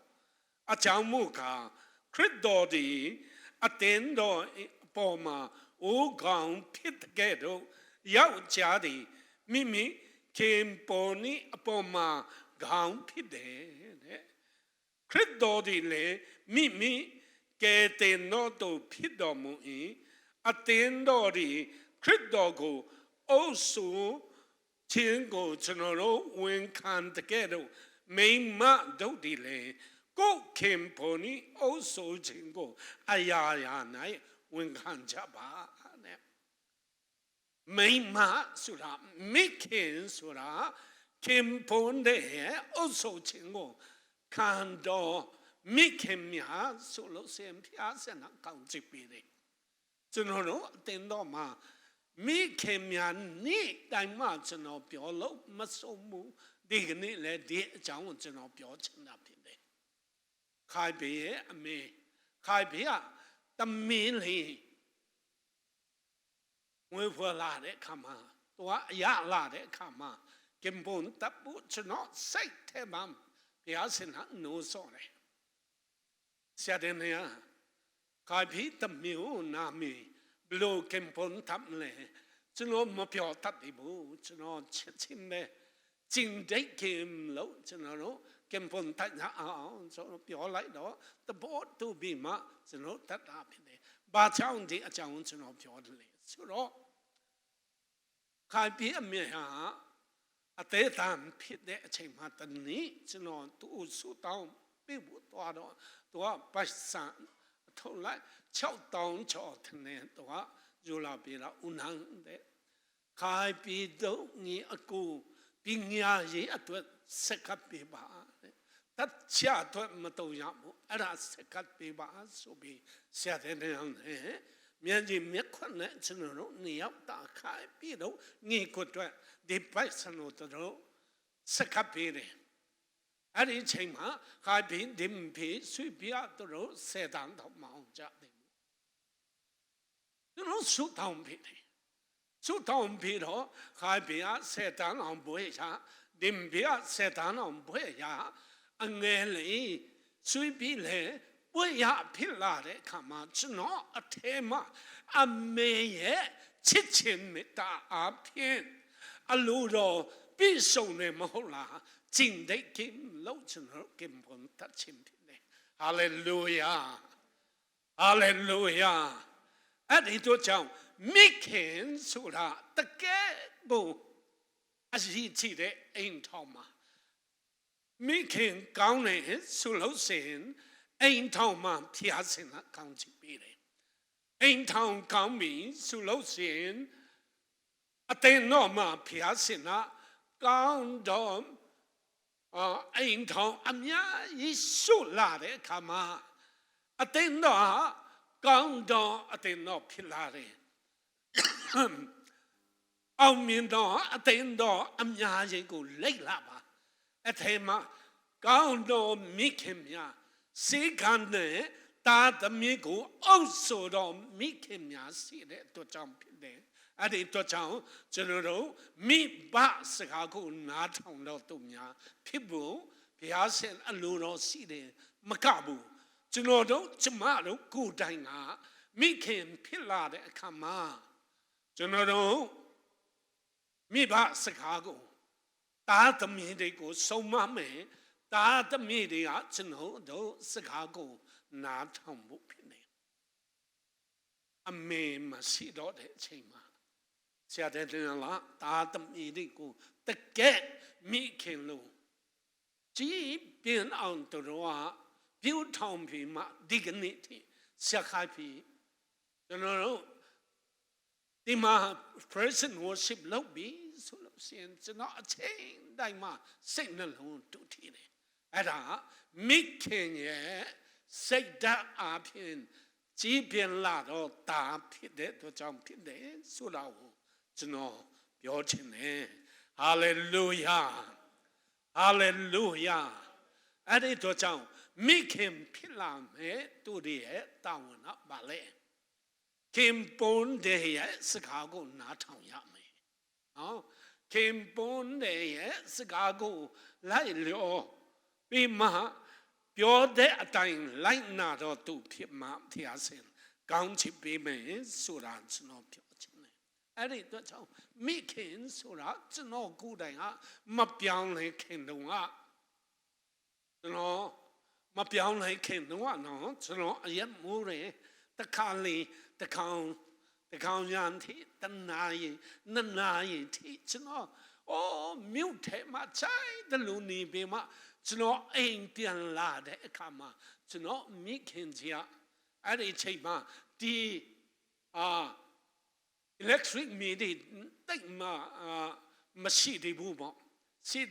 အကြောင်းမူကားခရစ်တော်ဒီအတင်းတော်ပေါ်မှာအိုးကောင်ဖြစ်တကယ်တော့ယောက်ျားသည်မိမိခင်ပေါ်နီအပေါ်မှာခေါင်းဖြစ်တယ်တဲ့ခရစ်တော်ဒီလေမိမိကဲတဲ့နော်တို့ဖြစ်တော်မူ၏အတင်းတော်ဒီခရစ်တော်ကိုအုပ်ဆိုခြင်းကိုကျွန်တော်တို့ဝန်ခံတကယ်တော့မိမတို့ဒီလေကိုခင်ပေါ်နီအုပ်ဆိုခြင်းကိုအရာရာ၌ဝန်ခံကြပါတဲ့မိမဆိုတာမိခင်ဆိုတာခင်ပေါ်တဲ့အုပ်ဆိုခြင်းကိုခံတော်မိခင်များဆိုလို့စင်ဖျားစနာကောင်းကြည့်ပြီလေကျွန်တော်တို့အတင်တော်မှာ မိခင်များနေ့တိုင်းမှကျွန်တော်ပြောလို့မဆုံးဘူးဒီကနေ့လည်းဒီအကြောင်းကိုကျွန်တော်ပြောချင်တာဖြစ်တယ်ခိုင်ဘေးရဲ့အမေခိုင်ဘေးကသမင်းလေးဝေဖွာလာတဲ့ခါမှာသူကအရလာတဲ့ခါမှာကင်ပွန်တပ်ဖို့ကျွန်တော်စိတ်ထဲမှာဘုရားရှင်ကနိုးစော်တယ်ဆရာတဲ့နေရာခိုင်ဘေးသမင်းကိုနာမည်ဘလို့ကင်ပွန်တပ်လဲကျွန်တော်မပြောတတ်ဘူးကျွန်တော်ချက်ချင်းပဲကျင်ဒိတ်ကင်လို့ကျွန်တော်တို့ကင်ပွန်တပ်အောင်ကျွန်တော်ပြောလိုက်တော့တဘောတူပြီးမှကျွန်တော်တတ်တာဖြစ်တယ်ဘာကြောင့်ဒီအကြောင်းကျွန်တော်ပြောတယ်လေဆိုတော့ခိုင်ပြေအမေဟာအသေးတမ်းဖြစ်တဲ့အချိန်မှာတနေ့ကျွန်တော်သူ့ဆူတောင်းပြဖို့သွားတော့သူကပတ်စံထုတ်လိုက်6000ကျော်တဲ့သူကယူလာပြေတော့ဦးနန်းတဲ့ခိုင်ပြေတော့ငီအကူပညာရေးအတွက်စက်ကပ်ပေးပါတဲ့တတ်ချအတွက်မတော်ရဘူးအဲ့ဒါစက်ကပ်ပေးပါဆိုပြီးဆရာတဲ့နေအောင်မြန်ကြီးမြက်ခွန်းနဲ့ကျွန်တော်တို့နေရောက်တာခိုင်ပြီးတော့ငေကိုအတွက်ဒီပိုက်စံတို့တို့စကပ်ပေးတယ်အဲ့ဒီချိန်မှာခိုင်ပြီးဒီမဖေးဆွေပြတို့စေတန်းတော့မအောင်ကြတယ်တို့ဆူတောင်းပေးတယ်ဆူတောင်းပြီးတော့ခိုင်ပြီးစေတန်းအောင်ဘွေးချဒီမဖေးစေတန်းအောင်ဘွေးရအငယ်လေးဆွေပြီးလေဘွေရဖြစ်လာတဲ့အခါမှာကျွန်တော်အထဲမှာအမေရဲ့ချစ်ချင်းမေတ္တာအပြင်အလိုတော်ပြည့်စုံတယ်မဟုတ်လားကျင့်တဲ့ကိလို့ကျွန်တော်ကင်ပွန်တတ်ချင်းဖြစ်တယ်ဟာလေလုယာဟာလေလုယာအဲ့ဒီတို့ကြောင့်မိခင်ဆိုတာတကယ်ကိုအရေးကြီးတဲ့အိမ်ထောင်မှာမိခင်ကောင်းတယ်ဆိုလို့စင်အိမ်ထောင်မှာဖျားစင်ကကောင်းချီပေးတယ်အိမ်ထောင်ကောင်းပြီဆိုလို့စင်အတင်းတော့မှဖျားစင်ကကောင်းတော့အိမ်ထောင်အများကြီးရှုလာတဲ့အခါမှာအတင်းတော့ကောင်းတော့အတင်းတော့ဖြစ်လာတယ်အောင်မြင်တော့အတင်းတော့အများကြီးကိုလိတ်လာပါအထဲမှာကောင်းတော့မိခင်များစေခံတဲ့တာသမီးကိုအုပ်ဆိုတော့မိခင်များရှိတဲ့အတွက်ကြောင့်ဖြစ်တယ်အဲ့ဒီအတွက်ကြောင့်ကျွန်တော်တို့မိဘစကားကိုနားထောင်တော့သူများဖြစ်ဖို့ဘုရားရှင်အလိုတော်ရှိတယ်မကဘူးကျွန်တော်တို့ကျမတို့ကိုယ်တိုင်ကမိခင်ဖြစ်လာတဲ့အခါမှာကျွန်တော်တို့မိဘစကားကိုတာသမီးတွေကိုစုံမမယ်တာသမီးတွေကကျွန်တော်တို့စကားကိုနားထောင်ဖို့ဖြစ်နေအမေမရှိတော့တဲ့အချိန်မှာဆရာတဲ့လားတာသမီးတွေကိုတကယ်မိခင်လို့ကြည်ပြင်းအောင်တို့ပြုထောင်ပြီးမှဒီကနေ့ထိဆက်ခိုင်းပြီးကျွန်တော်တို့ဒီမှာ present worship လုပ်ပြီးဆိုလို့ရှိရင်ကျွန်တော်အချိန်တိုင်းမှာစိတ်နှလုံးတူထီတယ်အဲ့ဒါမိခင်ရဲ့စိတ်ဓာတ်အပြင်ကြီးပြင်းလာတော့တာဖြစ်တဲ့အတွက်ကြောင့်ဖြစ်တယ်ဆိုတာကိုကျွန်တော်ပြောချင်တယ်ဟာလေလုယာဟာလေလုယာအဲ့ဒီတော့ကြောင့်မိခင်ဖြစ်လာမယ်သူရဲ့တာဝန်ကပါလေခင်ပွန်တဲ့ရဲ့စကားကိုနားထောင်ရမယ်နော်ခင်ပွန်တဲ့ရဲ့စကားကိုလိုက်လျောပြီးမှပြောတဲ့အတိုင်းလိုက်နာတော့သူဖြစ်မှဖျားစင်ကောင်းချစ်ပေးမယ်ဆိုတာကျွန်တော်ပြောချင်တယ်အဲ့ဒီတော့ကြောင့်မိခင်ဆိုတာကျွန်တော်ကိုယ်တိုင်ကမပြောင်းလဲခင်တုန်းကကျွန်တော်မပြောင်းလဲခင်တုန်းကနော်ကျွန်တော်အရက်မိုးတယ်တခါလေတခေါင်ရန်တီတနာရီနှစ်နာရီတီကျွန်တော်မြို့ထဲမှာချိုင်းတလူနေပြီးမှကျွန်တော်အိမ်ပြန်လာတဲ့အခါမှာကျွန်တော်မိခင်ကြီးအဲ့ဒီချိန်မှာဒီ electric မီးတွေတိတ်မှမရှိသေးဘူးပေါ့စစ်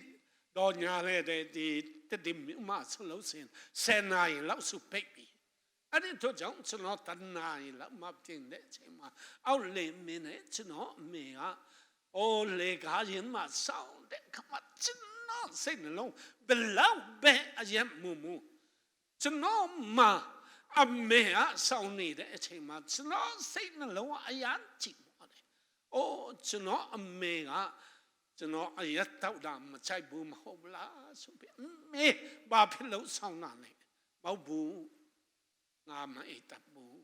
တော်ညာလေတဲ့ဒီတတိမြမဆလို့စင်ဆယ်နာရီလောက်စုပိတ်ပြီ အဲ့ဒီတော့ကြောင့်ကျွန်တော်တဏှာကြီးလောက်မှပြင်တဲ့အချိန်မှာအောက်လေမင်းနဲ့ကျွန်တော်အမေကအိုးလေကားရင်မှစောင်းတဲ့ခါမှကျွန်တော်စိတ်နှလုံးဘလောက်ပဲအရင်မူမူကျွန်တော်မှအမေကစောင်းနေတဲ့အချိန်မှာကျွန်တော်စိတ်နှလုံးအရန်ကြည့်ပါတယ်။အိုးကျွန်တော်အမေကကျွန်တော်အရက်တောက်တာမချိုက်ဘူးမဟုတ်လားဆိုပြီးမေဘာဖြစ်လို့စောင်းတာလဲမဟုတ်ဘူးငါမအိတ်တဘူး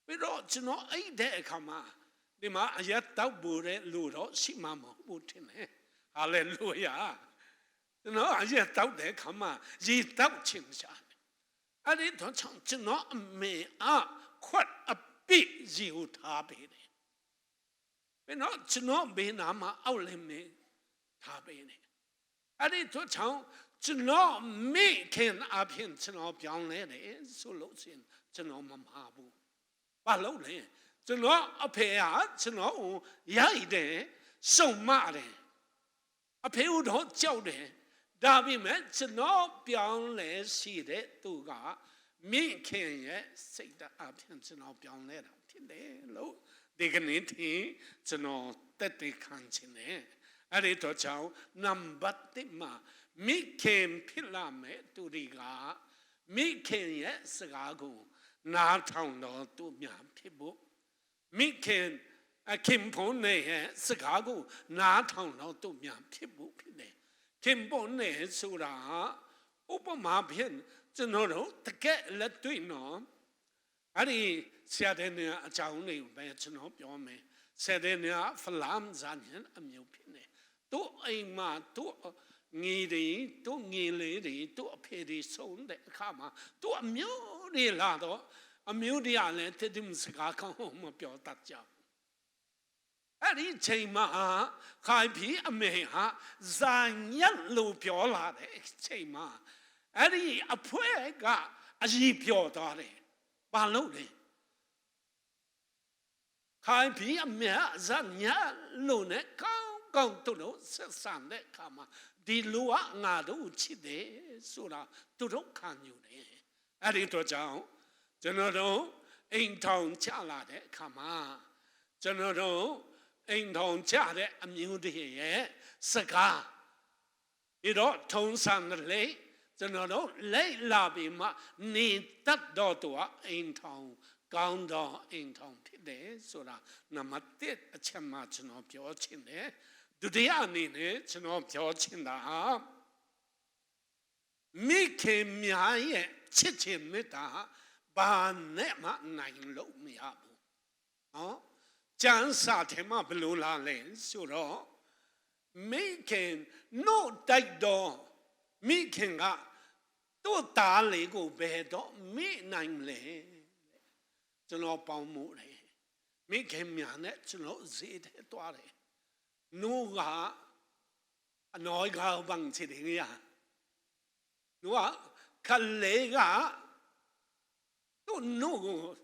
ပြီးတော့ကျွန်တော်အိတ်တဲ့အခါမှာဒီမှာအရက်တောက်ဘူးတဲ့လူတော့ရှိမှမဟုတ်ဘူးထင်တယ်ဟာလေလုယာကျွန်တော်အရက်တောက်တဲ့အခါမှာရေတောက်ချင်ရှာတယ်အဲ့ဒီတော့ကျွန်တော်အမေခွတ်အပိရေကိုထားပေးတယ်ဘယ်တော့ကျွန်တော်ဘေးနာမှာအောက်လင်းနေထားပေးတယ်အဲ့ဒီတော့ကျွန်တော်မိခင်အဖြစ်ကျွန်တော်ပြောင်းလဲတယ်ဆိုလို့ရှိရင်ကျွန်တော်မမှားဘူးဘာလို့လဲကျွန်တော်အဖေကကျွန်တော်ကိုရိုက်တယ်စုံမတယ်အဖေတော့ကြောက်တယ်ဒါပေမဲ့ကျွန်တော်ပြောင်းလဲရှိတဲ့သူကမိခင်ရဲ့စိတ်ဓာတ်အဖြစ်ကျွန်တော်ပြောင်းလဲတာဖြစ်တယ်လို့ဒီကနေ့ထိကျွန်တော်တက်တဲ့ခံချင်တယ်အဲ့ဒီတော့ကြောင့်နံပါတ်1မှာမိခင်ဖြစ်လာမဲ့သူတွေကမိခင်ရဲ့စကားကိုနားထောင်တော့သူများဖြစ်ဖို့မိခင်အခင်ဖုန်းနဲ့စကားကိုနားထောင်တော့သူများဖြစ်ဖို့ဖြစ်တယ်ခင်ဖုန်းနဲ့ဆိုတာဥပမာဖြင့်ကျွန်တော်တို့တကယ်လက်တွေ့နော်အဲ့ဒီဆရာတဲ့နေအကြောင်းလေးပဲကျွန်တော်ပြောမယ်ဆရာတဲ့နေဖလမ်ဇန်အမျိုးဖြစ်နေသူအိမ်မှာသူငီတွေသူငီလေးတွေသူအဖေတွေဆုံးတဲ့အခါမှာသူအမျိုးတွေလာတော့အမျိုးတွေကလည်းတည်စကားကောင်းမပြောတတ်ကြဘူးအဲ့ဒီချိန်မှာခိုင်ပြီးအမေဟာဇာညက်လို့ပြောလာတဲ့ချိန်မှာအဲ့ဒီအဖွဲကအကြီးပြောသွားတယ်ဘာလို့လဲခိုင်ပြီးအမေဇာညက်လို့နဲ့ကောင်းသူတို့ဆက်ဆံတဲ့အခါမှာဒီလူကငါတို့ချစ်တယ်ဆိုတာသူတို့ခံယူတယ်အဲ့ဒီတော့ကြောင့်ကျွန်တော်တို့အိမ်ထောင်ချလာတဲ့အခါမှာကျွန်တော်တို့အိမ်ထောင်ချတဲ့အမျိုးတွေရဲ့စကားဒီတော့ထုံးစံလေကျွန်တော်တို့လိုက်လာပြီးမှနေတတ်တော့သူကအိမ်ထောင်ကောင်းတော့အိမ်ထောင်ဖြစ်တယ်ဆိုတာနံပါတ်1အချက်မှကျွန်တော်ပြောချင်တယ်ဒုတိယအနေနဲ့ကျွန်တော်ပြောချင်တာမိခင်များရဲ့ချစ်ခြင်းမေတ္တာဘာနဲ့မှနိုင်လို့မရဘူးဟောကျမ်းစာထဲမှာဘယ်လိုလာလဲဆိုတော့မိခင်နို့တိုက်တော့မိခင်ကသူ့သားလေးကိုဘယ်တော့မိနိုင်လဲကျွန်တော်ပေါင်းမှုတယ်မိခင်များနဲ့ကျွန်တော်ဈေးထဲသွားတယ်누가 너희가 방치되냐 누가 칼레가 또 누구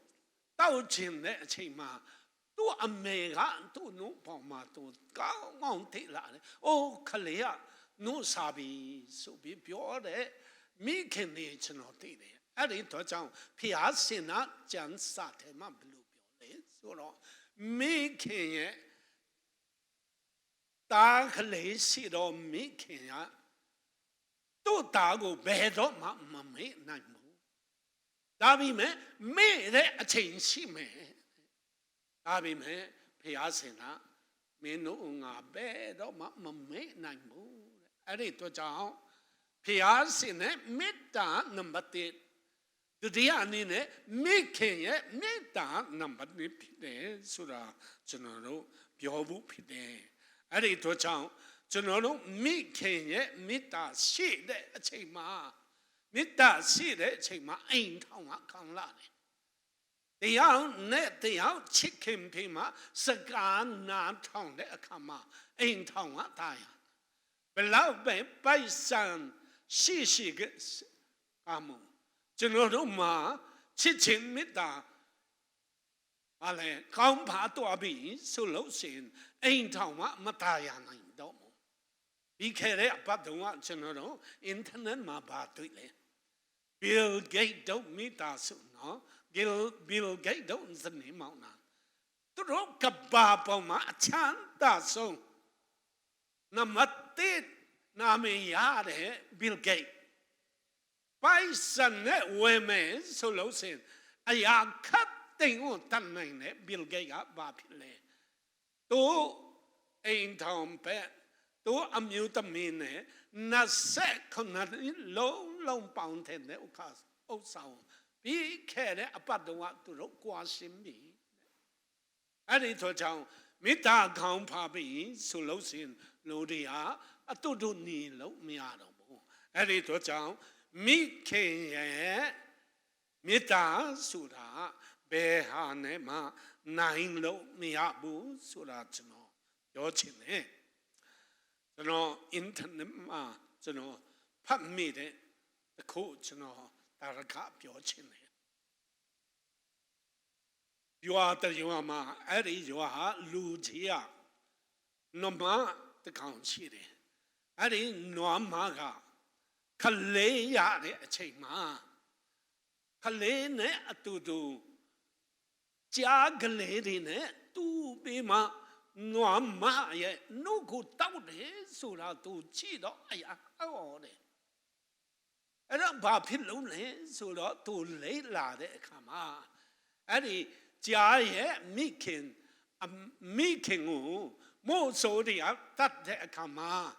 따우친데ချိန်မှာ 또 아메가 또 누방마 또 까왕테라네 오 칼레야 누 사비 소비 뼈래 미켄네 저노티네 아리 더장 피아시나 잔사테만 블루 뼈래 소로 미켄의တာကလေးရှိတော့မိခင်ကသူ့တာကိုဘယ်တော့မှမမေ့နိုင်ဘူးဒါပေမဲ့မေ့တဲ့အချိန်ရှိမယ်ဒါပေမဲ့ဖျားစင်ကမင်းတို့ငါဘယ်တော့မှမမေ့နိုင်ဘူးအဲ့ဒီတော့ကြောင့်ဖျားစင်နဲ့မေတ္တာနံပါတ်1ဒုတိယအနေနဲ့မိခင်ရဲ့မေတ္တာနံပါတ်2ဖြစ်တယ်ဆိုတာကျွန်တော်တို့ပြောဖို့ဖြစ်တယ်အဲ့ဒီတော့ကြောင့်ကျွန်တော်တို့မိခင်ရဲ့မေတ္တာရှိတဲ့အချိန်မှာမေတ္တာရှိတဲ့အချိန်မှာအိမ်ထောင်ကကောင်းလာတယ်တရားနဲ့တရားချစ်ခင်ပြီးမှစကားနာထောင်တဲ့အခါမှာအိမ်ထောင်ကတာရဘလောက်ပဲပိုက်ဆံရှိကအာမကျွန်တော်တို့မှာချစ်ချင်းမေတ္တာဘာလဲကောင်းပါတော့ပြီဆိုလို့ရှိရင်အိမ်ထောင်ကမတာရနိုင်တော့ဘူးဒီခဲ့တဲ့အပတ်တုန်းကကျွန်တော်တို့အင်တာနက်မှာပါတွေ့လေ Bill Gates don't meet us, no. Bill Gates don't the name out now. To rock a baba, chanta so. Namate, Nami Yade, Bill Gates. By son, women, so low saying, I am cutting on Tanning, Bill Gates up, Babile. To ain't town pet, to a mutamine, na second, long fountain, that will cast, oh, sound. Be carried about the what to look was in me. And it was down, Mita Count Papi, Solosin, Lodia, a to do ni lo miado. And it was down, me king, Mita Suda, Behanema, 9 lo miabu, Surachino, your chin, eh? No internet, no, put me the coach, no. You are the Yama, Eddie, you are Lucia. No ma the council. Eddie, no maga. Kalea de Chema. Kalene to do. Jagladine, to be ma. No ma ye, no good town, Sura to Chido, I own it. And I'm Babin lonely, so not too late, lad, come on. And he, Jay, Meeking, more so the that come on.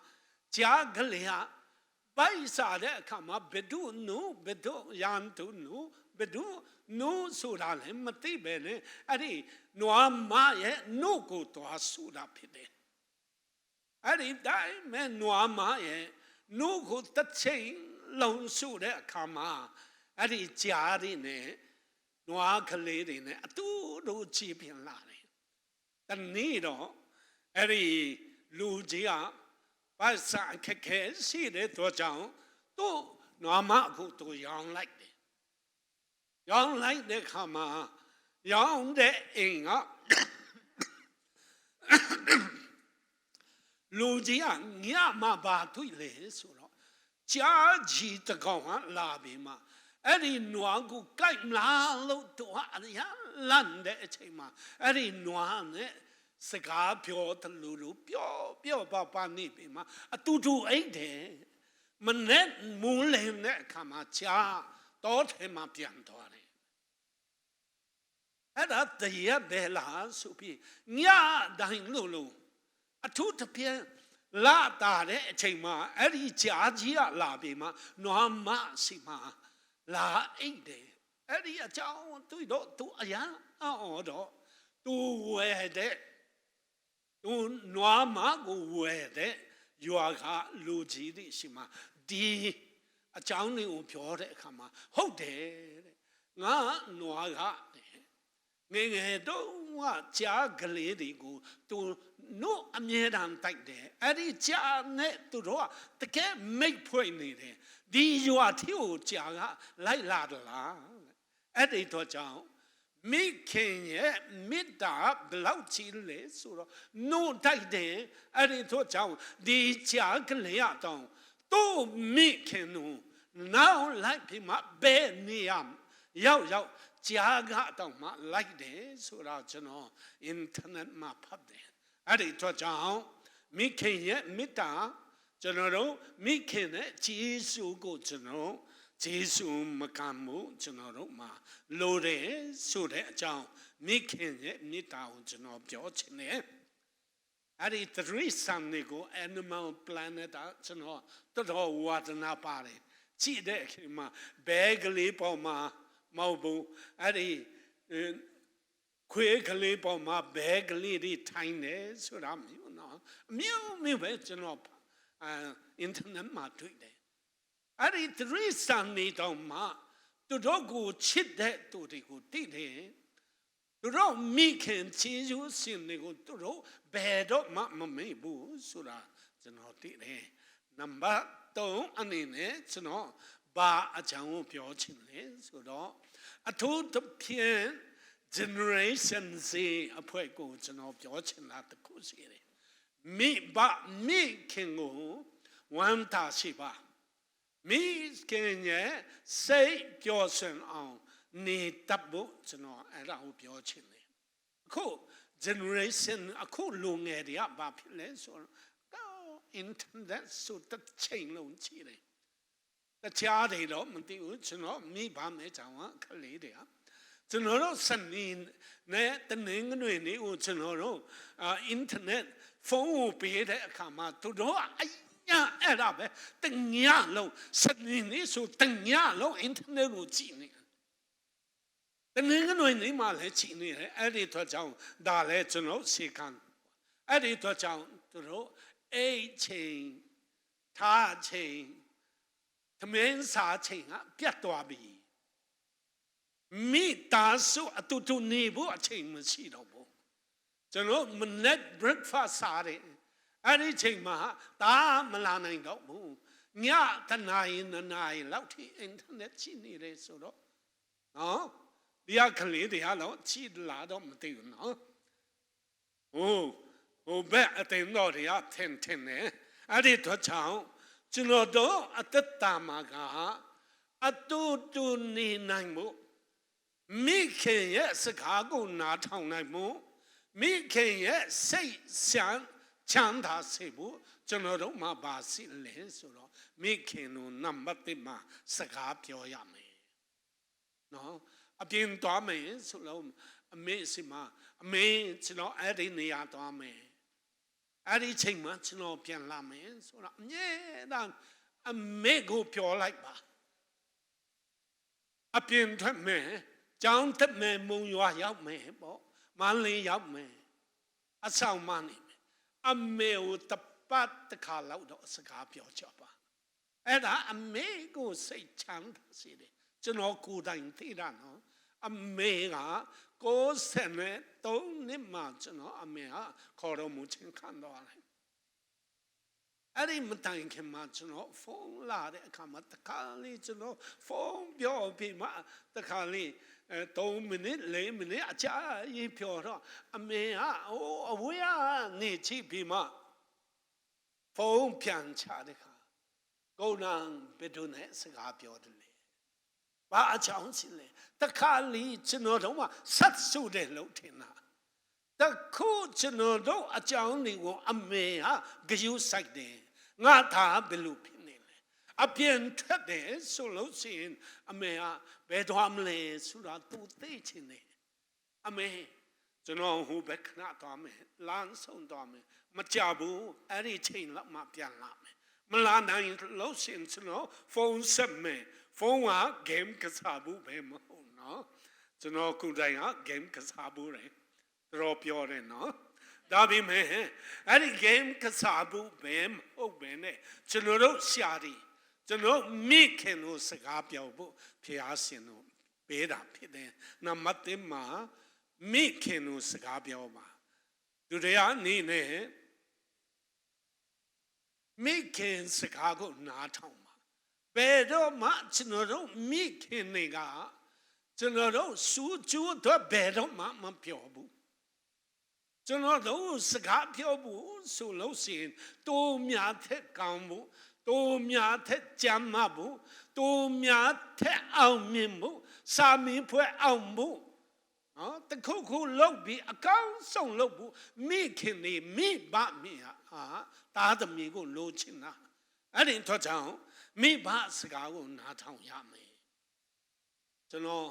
Jagalia, Baisa, come up, Bedu, no, Bedu, Yan to no, Bedu, no, Sudan, Matibene, and he, no, Maya, no good to us, Suda Pide. And he died, man, no, Maya, no good to change. Long suit come on, at the Jardine, Noir Caladine, a two cheap in Lani. The needle, Eddie Lugia, by San Keke, see it to John, to Noamaku to young like it. Young like the come on, young the inga. Lugia, Yama Batule, so. Charge the Gohan Labima. Eddie Nuangu Kaimla to land at Chema. Eddie Nuane, cigar pure to Lulu, pure Papa Nipima, a 228. Manet Moulin Kamacha, taught him a piantone. At the year Bella Supi, Nya dying Lulu, a 2 to pier. La tare chema, eri chargia la bima, no ma sima, la ide, eri a chow to aya, odo, to wede, to no ma go wede, you are lugi di sima, di a chowni upure kama, ho de, na no aga. Nge do wa cha gledi go to no amiedan tak de ari cha ne to ro the ke make point ni de di yo a thi o cha ga lai la da la adi to chao mi khin ye mitta blau chi le so ro no tak de ari to chao di cha gle ya tong to mi khin nu now like pi ma be ni yam yao yao Jaga don't like this, so that's no internet map up there. At it to John, me can yet mita, general, me can it, Jesu go to know, Jesu Makamu, general ma, Lode, so that John, me can yet mita, general George in there. At it 3 Sunday go animal planet, general, to all water na party. See there, ma, bag leap on ma. Maubu, Addy quickly on my bag, lady tiny, so I'm you know, me vegetable up internet ma tweet. Addy 3 Sunday on ma, to go chit that to the good day. To row me can cheese you sin the good to row bed up mamma me boo, so that's not it. Number 2, and in it, no. Ba a chang pyo chin le so do a to the pian generation z a pwe ko chano pyo chin la ta ko si le mi ba mi king go wan ta si ba မိခင်ရဲ့စိတ်ပျော်ရွှင်အောင်နေတတ်ဖို့ကျွန်တော်အဲ့ဒါကိုပြောချင်တယ်အခု generation အခုလူငယ်တွေကဘာဖြစ်လဲဆိုတော့ internet ဆိုတဲ့ချိန်လုံးကြည့်တယ်တခြားတွေတော့မသိဘူးကျွန်တော်မိဘမဲကြောင်ကလေးတွေကကျွန်တော်တို့စနေနဲ့တနင်္ဂနွေနေ့ကိုကျွန်တော်တို့internet ဖုန်းကိုပေးတဲ့အခါမှာသူတို့အဲ့ဒါပဲတညလုံးစနေနေ့ဆိုတညလုံး internet ကိုကြည့်နေတနင်္ဂနွေနေ့မှလည်းကြည့်နေတယ်အဲ့ဒီတော့ကြောင့်ဒါလည်းကျွန်တော်ရှေ့ခံအဲ့ဒီတော့ကြောင့်သူတို့အိတ်ချိန်ထားချိန်သမင်းစားချိန်ကပြတ်သွားပြီမိသားစုအတူတူနေဖို့အချိန်မရှိတော့ဘူးကျွန်တော်မနက် breakfast စားတယ်အဲ့ဒီချိန်မှာဒါမလာနိုင်တော့ဘူးညတနာရင်နာရီလောက်ထိ internet ကြည့်နေတယ်ဆိုတော့နော်ဒီကလေးတွေကတော့ကြည့်လာတော့မသိဘူးနော်ဟိုဘက်အတင်တော်တွေကထင်နေအဲ့ဒီတော့ချောင်းကျွန်တော်တို့အသက်တာမှာကအတူတူနေနိုင်မှုမိခင်ရဲ့စကားကိုနားထောင်နိုင်မှုမိခင်ရဲ့စိတ်ချမ်းသာစေဖို့ကျွန်တော်တို့မှာပါစီလဲဆိုတော့မိခင်တို့နံပါတ်1မှာစကားပြောရမယ်နော်အပြင်သွားမယ်ဆိုလို့အမေစီမှာအမေကျွန်တော်အဲ့ဒီနေရာသွားမယ်အဲ့ဒီချိန်မှာကျွန်တော်ပြန်လာမယ်ဆိုတော့အမြဲတမ်းအမေကိုပြောလိုက်ပါအပြင်ထွက်မယ်ကျောင်းတက်မယ်မုံရွာရောက်မယ်ပေါ့မန္တလေးရောက်မယ်အဆောင်မနေမယ်အမေကိုတပတ်တစ်ခါလောက်တော့စကားပြောကြပါအဲ့ဒါအမေကိုစိတ်ချမ်းသာစေတယ်ကျွန်တော်ကိုယ်တိုင်သိတာနော်အမေက93နှစ်မှကျွန်တော်အမေကခေါ်တော်မူခြင်းခံတော်တယ်အဲ့ဒီမတိုင်ခင်မှာကျွန်တော်ဖုန်းလာတဲ့အခါမှာတခါလေးကျွန်တော်ဖုန်းပြောပြီးမှတခါလေး3မိနစ်4မိနစ်အကြာကြီးပြောတော့အမေကအဝေးကနေချိပြီးမှဖုန်းပြန်ချတဲ့ခါကိုနံဘယ်သူနဲ့စကားပြောတယ်ဘာအချောင်းစီလဲတခါလေးကျွန်တော်တို့ကဆက်ဆုတဲ့လို့ထင်တာတခုကျွန်တော်တို့အကြောင်းတွေကိုအမေဟာဂယုစိုက်တယ်ငါသာဘယ်လိုဖြစ်နေလဲအပြင်ထွက်တယ်ဆိုလို့ရှိရင်အမေဟာဘယ်သွားမလဲဆိုတာသူသိချင်တယ်အမေကျွန်တော်ဟိုဘက်ခဏသွားမယ်လမ်းဆုံးသွားမယ်မကြဘူးအဲ့ဒီချိန်လောက်မှပြန်လာမယ်မလာနိုင်လို့ရှိရင်ကျွန်တော်ဖုန်းဆက်မယ်ဖုန်းက game ကစားဘူးပဲမဟုတ်နော်ကျွန်တော်ကိုယ်တိုင်က game ကစားဘူးတယ်တော်ပြောတယ်နော်ဒါပေမဲ့အဲ့ဒီ game ကစားဘူးပဲမဟုတ်ပဲနဲ့ကျွန်တော်တို့ရှာတယ်ကျွန်တော်မိခင်တို့စကားပြောဖို့ဖျားရှင်တို့ပေးတာဖြစ်တယ်နံပါတ်1မှာမိခင်တို့စကားပြောပါသူတွေကနေနဲ့မိခင်စကားကိုနားထောင်ဘယ်တော့မှကျွန်တော်တို့မိခင်တွေကကျွန်တော်တို့စူးကျူးတော့ဘယ်တော့မှမပြောဘူးကျွန်တော်တို့စကားပြောဘူးဆိုလို့ရှိရင်တိုးများထက်ကောင်းဖို့တိုးများထက်ကြမ်းမှဖို့တိုးများထက်အောင်မြင်ဖို့စာမင်းဖွဲ့အောင်ဖို့နော်တခုခုလုပ်ပြီးအကောင်းဆုံးလုပ်ဖို့မိခင်တွေမိဘမိဟာတားသမီးကိုလိုချင်တာအဲ့ဒီတော့ကြောင့်မိဘစကားကိုနားထောင်ရမယ်ကျွန်တော်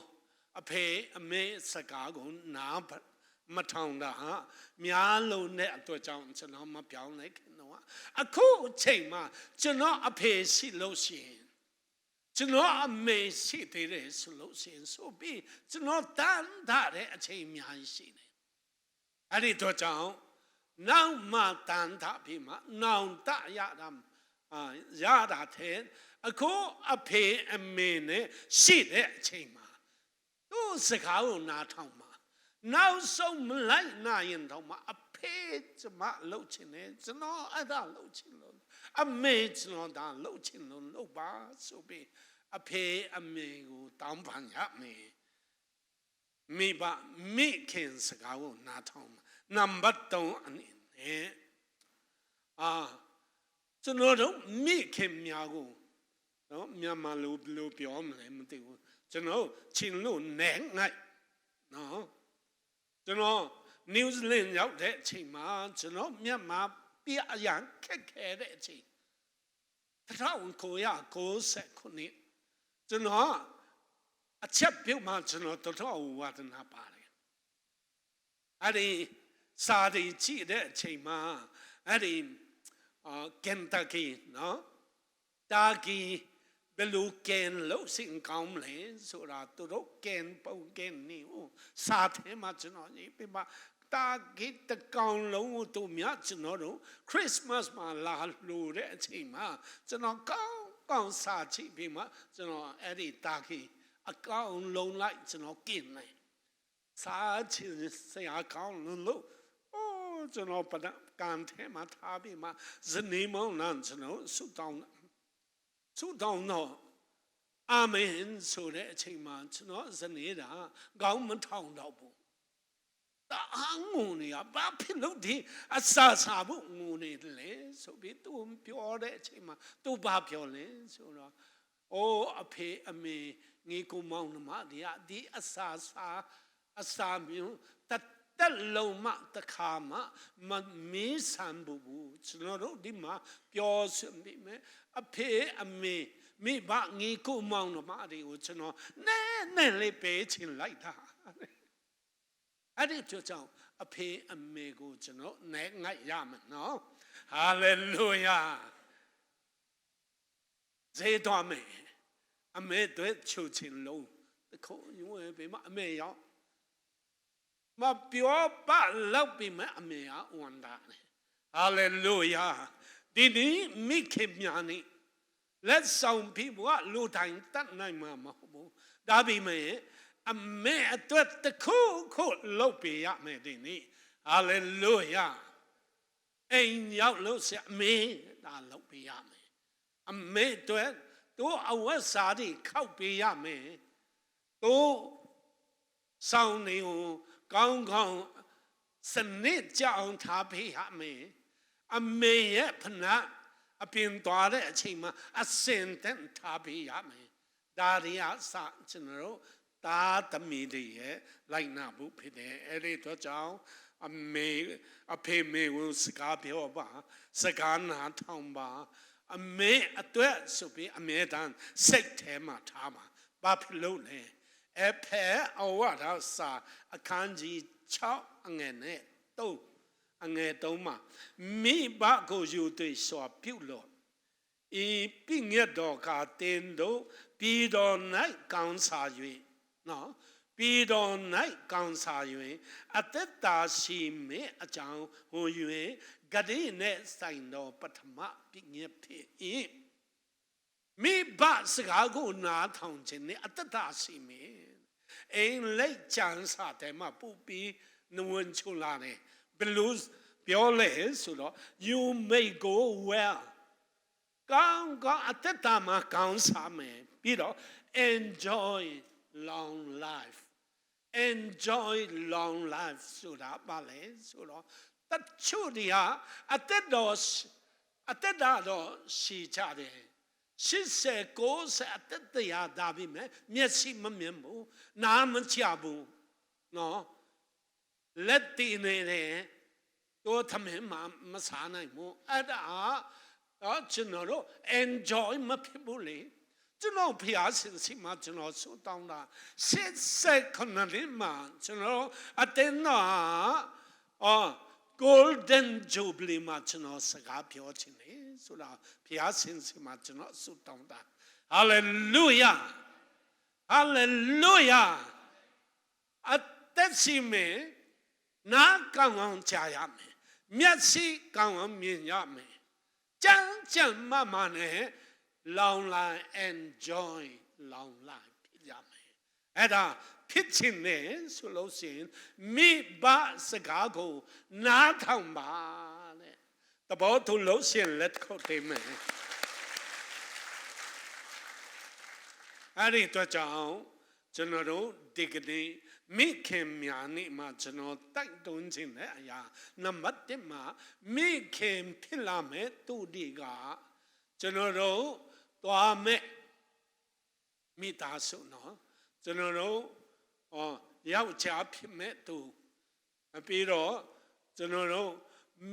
အဖေအမေစကားကိုနားမထောင်တာဟာများလုံးတဲ့အတွက်ကြောင့်ကျွန်တော်မပြောင်းလိုက်ခင်တော့အခုအချိန်မှာကျွန်တော်အဖေရှိလို့ရှိရင်ကျွန်တော်အမေရှိသေးတယ်ဆိုလို့ရှိရင်ဆိုပြီးကျွန်တော်တန်တာတဲ့အချိန်အများကြီးရှိတယ်အဲ့ဒီတော့ကြောင့်နောက်မှတန်တာပြီးမှနောင်တရတာရတာတဲ့အခုအဖေအမေနဲ့ရှိတဲ့အချိန်မှာသူ့စကားကိုနားထောင်မှာနောက်ဆုံးမလိုက်နိုင်ရင်တော့မှအဖေကျွန်မလှုပ်ချင်တယ်ကျွန်တော်အဲ့ဒါလှုပ်ချင်လို့အမေကျွန်တော်ဒါလှုပ်ချင်လို့လှုပ်ပါဆိုပြီးအဖေအမေကိုတောင်းပန်ရမယ်မိဘမိခင်စကားကိုနားထောင်မှာနံပါတ်3အနေနဲ့ကျွန်တော်တို့မိခင်များကို နော်မြန်မာလိုပြောမလဲမသိဘူးကျွန်တော်ချင်းလို့နဲငိုက်နော်ကျွန်တော် New Zealand ရောက်တဲ့အချိန်မှာကျွန်တော်မြန်မာပြအရန်ခက်ခဲတဲ့အချိန်1990ခုနှစ်ကျွန်တော်အချက်ပြုတ်မှကျွန်တော်တော်တော်ဝါဒနာပါတယ်အဲ့ဒီစာရီကြည့်တဲ့အချိန်မှာအဲ့ဒီကန်တာကီနော်တာကီဘယ်လိုကန်လို့စင်ကောင်းလဲဆိုတာသူတို့ကန်ပုံကန်နေဦးစာထဲမှာကျွန်တော်ရေးပြပါတာကီတကောင်လုံးကိုသူများကျွန်တော်တို့ခရစ်စမတ်မှာလာလို့တဲ့အချိန်မှာကျွန်တော်ကောင်းစာကြည့်ပြီးမှကျွန်တော်အဲ့ဒီတာကီအကောင်လုံးလိုက်ကျွန်တော်กินတယ်စာချင်စရာကောင်းလို့ကျွန်တော်ပဒကန်ထဲမှာထားပြီးမှဇနီးမောင်နှံကျွန်တော်ဆုတောင်းတော့အာမင်ဆိုတဲ့အချိန်မှာကျွန်တော်ဇနီးတာခေါင်းမထောင်တော့ဘူးတာငုံနေရဘာဖြစ်လို့ဒီအစာစားဖို့ငုံနေတယ်လဲဆိုပြီးသူပြောတဲ့အချိန်မှာသူဘာပြောလဲဆိုတော့အိုးအဖေအမေငေကိုမောင်နှမဒီအစာမျိုးတက်လုံးမတခါမှမမေးဆန်ဘူးကျွန်တော်တို့ဒီမှာပြောစမိမယ်အဖေအမေမိဘငေကိုမောင်နှမတွေကိုကျွန်တော်နဲလေးပေးချင်လိုက်တာအဲ့ဒီကြောင့်အဖေအမေကိုကျွန်တော်နဲငိုက်ရမယ်နော်ဟာလေလုယာဇေတော်မေအမေတို့ချုပ်ချင်လုံးတခုံယူဝဲပေးမအမေရောက်မပြောပါလောက်ပြီမအမေကဝန်တာဟာလေလုယာဒီနေ့မိခင်များနေလက်ဆောင်ပြီးဘုရားလူတိုင်းတတ်နိုင်မှာမဟုတ်ဘူးဒါပေမဲ့အမေအတွက်တခုခုလုပ်ပြရမယ်ဒီနေ့ဟာလေလုယာအိမ်ရောက်လို့ဆရာအမေဒါလုပ်ပြရမယ်အမေအတွက်တို့အဝတ်စားတွေခောက်ပြရမယ်တို့ဆောင်းနေကိုကောင်းစနစ်ကြအောင်ထားပေးရမယ်အမေရဲ့ဖနာအပြင်သွားတဲ့အချိန်မှာအစင်တန်ထားပေးရမယ်ဒါရီယာစကျွန်တော်တို့တာသမီးတွေရဲ့လိုက်နာဖို့ဖြစ်တယ်အဲ့ဒီတော့ကြောင့်အဖေမေကိုစကားပြောပါစကားနာထောင်ပါအမေအတွက်ဆိုပြီးအမေတန်းစိတ်ထဲမှာထားပါဘာဖြစ်လို့လဲအဖေအဝါဒါစာအခန်းကြီး6အငယ်နဲ့3အငယ်3မှာမိဘကိုယူသွေးစွာပြုလို့ဤပြည့်ညတ်တော်ကတင်တို့ပြည်တော်၌ကောင်းစာ၍နော်ပြည်တော်၌ကောင်းစာ၍အသက်တာရှိမေအကြောင်းဟို၍ဂတိနဲ့ဆိုင်တော်ပထမပြည့်ညတ်ဖြစ်၏မိဘစကားကိုနားထောင်ခြင်းနဲ့အသက်တာရှိမေအိမ်လက်ချမ်းစာတယ်မှာပူပြီးနဝန်ချူလာတယ်ဘလူးပြောလဲဆိုတော့ you may go well ကောင်းအသက်တာမှာကောင်းစားမယ်ပြီးတော့ enjoy long life enjoy long life ဆိုတာပါလေဆိုတော့တချို့တွေဟာအသက်တော့ရှိကြတယ်89အသက်တရားဒါပြီမဲ့မျက်စိမမြင်ဘူးနားမချဘူးနော်လက်တည်နေတယ်တို့သမင်မစားနိုင်ဘူးအဲ့ဒါကျွန်တော်တို့ enjoy မဖြစ်ဘူးလေကျွန်တော်ဖျားစင်စီမှာကျွန်တော်ဆုတောင်းတာ89နှစ်မှာကျွန်တော်အတင်းတော့golden jubilee မှာကျွန်တော်စကားပြောချင်တယ်ဆိုတာဖျားစင်စီမှာကျွန်တော်ဆုတောင်းတာ hallelujah hallelujah အသက်ရှိမယ်နားကောင်းအောင်ကြားရမယ်မျက်စိကောင်းအောင်မြင်ရမယ်ကြမ်းမနဲ့ long life enjoy long life ဖြစ်ရမယ်အဲ့ဒါဖြစ်ခြင်းနဲ့ဆိုလို့ရှိရင်မိဘစကားကိုနားထောင်ပါတဲ့တဘောသူလို့ရှိရင်လက်ခုပ်တင်မယ်အဲ့ဒီတော့ကြောင့်ကျွန်တော်တို့ဒီကနေ့မိခင်များနေ့မှာကျွန်တော်တိုက်တွန်းခြင်းတဲ့အရာနံပါတ်1မှာမိခင်ဖြစ်လာမဲ့သူတွေကကျွန်တော်တို့သွားမဲ့ မိသားစုနော်ကျွန်တော်တို့ယောက်ျားဖြစ်မဲ့သူပြီးတော့ကျွန်တော်တို့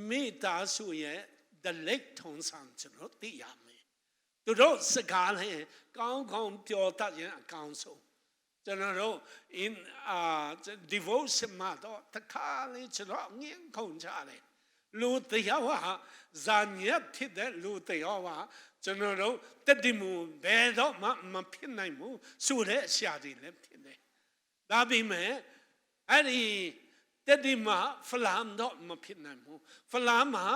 မိသားစုရဲ့ဒလိတ်ထုံဆောင်ကျွန်တော်သိရမယ်သူတို့စကားလည်းကောင်းကောင်းပြောတတ်ရင်အကောင်းဆုံးကျွန်တော်တို့ in devotion မှာတော့တခါလေးကျွန်တော်ငင်းခုန်ကြတယ်လူတရားဟာဇာညက်ဖြစ်တဲ့လူတရားဟာကျွန်တော်တို့တတိမူဘယ်တော့မှမဖြစ်နိုင်ဘူးဆိုတဲ့အရာတွေလည်းဖြစ်တယ်ဒါပေမဲ့အဲ့ဒီတတိမဖလမ်တော့မဖြစ်နိုင်ဘူးဖလမ်မှာ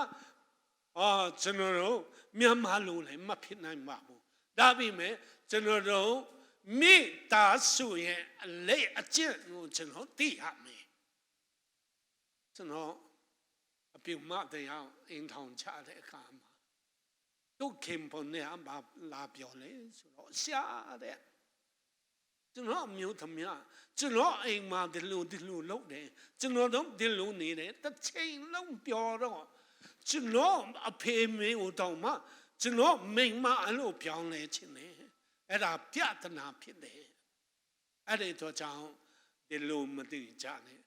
ကျွန်တော်တို့မြန်မာလူလည်းမဖြစ်နိုင်ပါဘူးဒါပေမဲ့ကျွန်တော်တို့မိသားစုရဲ့အလေးအကျင့်ကိုကျွန်တော်သိရမယ်ကျွန်တော်အပြုမတရားအင်ထောင်ချတဲ့အခါမှာဒုက္ခင်ပေါ်နဲ့အမလာပြောလေဆိုတော့ရှားတဲ့ကျွန်တော်မျိုးသမီးကျွန်တော်အိမ်မှာဒီလိုလုပ်တယ်ကျွန်တော်တို့ဒီလိုနေတယ်တစ်ချိန်လုံးပြောတော့ကျွန်တော်အဖေမေကိုတောင်းမှကျွန်တော်မိန်မအဲ့လိုပြောင်းလဲခြင်းလေအဲ့ဒါပြဿနာဖြစ်တယ်အဲ့ဒီတော့ကြောင့်ဒီလိုမသိကြနဲ့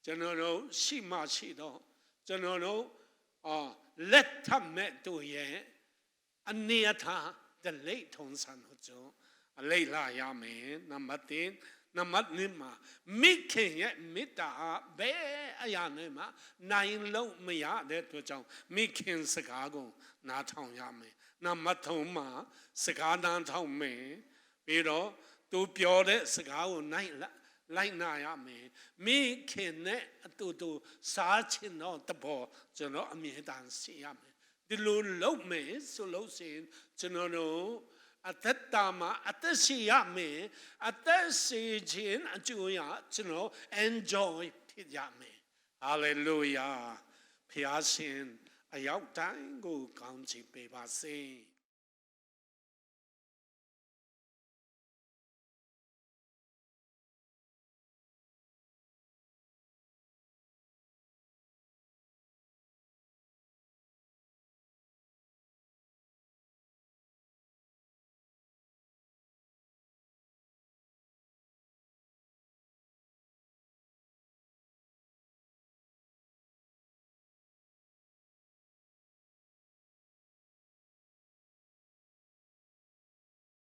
ကျွန်တော်တို့ရှိမှရှိတော့ကျွန်တော်တို့လက်ထမဲ့တို့ရဲ့အနေအထားဒလိတ်ထုံစံတို့ကြောင့်အလိလာရမယ်နံပါတ်1နံပါတ်2မှာမိခင်ရဲ့မေတ္တာဘယ်အရာနဲ့မှနိုင်လို့မရတဲ့အတွက်ကြောင့်မိခင်စကားကိုနားထောင်ရမယ်နံပါတ်3မှာစကားနားထောင်မယ်ပြီးတော့သူပြောတဲ့စကားကိုလိုက်နာရမယ်မိခင်နဲ့အတူစားချင်တော့တဘောကျွန်တော်အမြဲတမ်းရှိရမယ်ဒီလိုလုပ်မယ်ဆိုလို့ရှိရင်ကျွန်တော်တို့အသက်တာမှာအသက်ရှိရမယ်အသက်ရှိခြင်းအကျိုးရကျွန်တော် enjoy ဖြစ်ရမယ် hallelujah ဖျားရှင်အရောက်တိုင်းကိုကောင်းချီးပေးပါစေ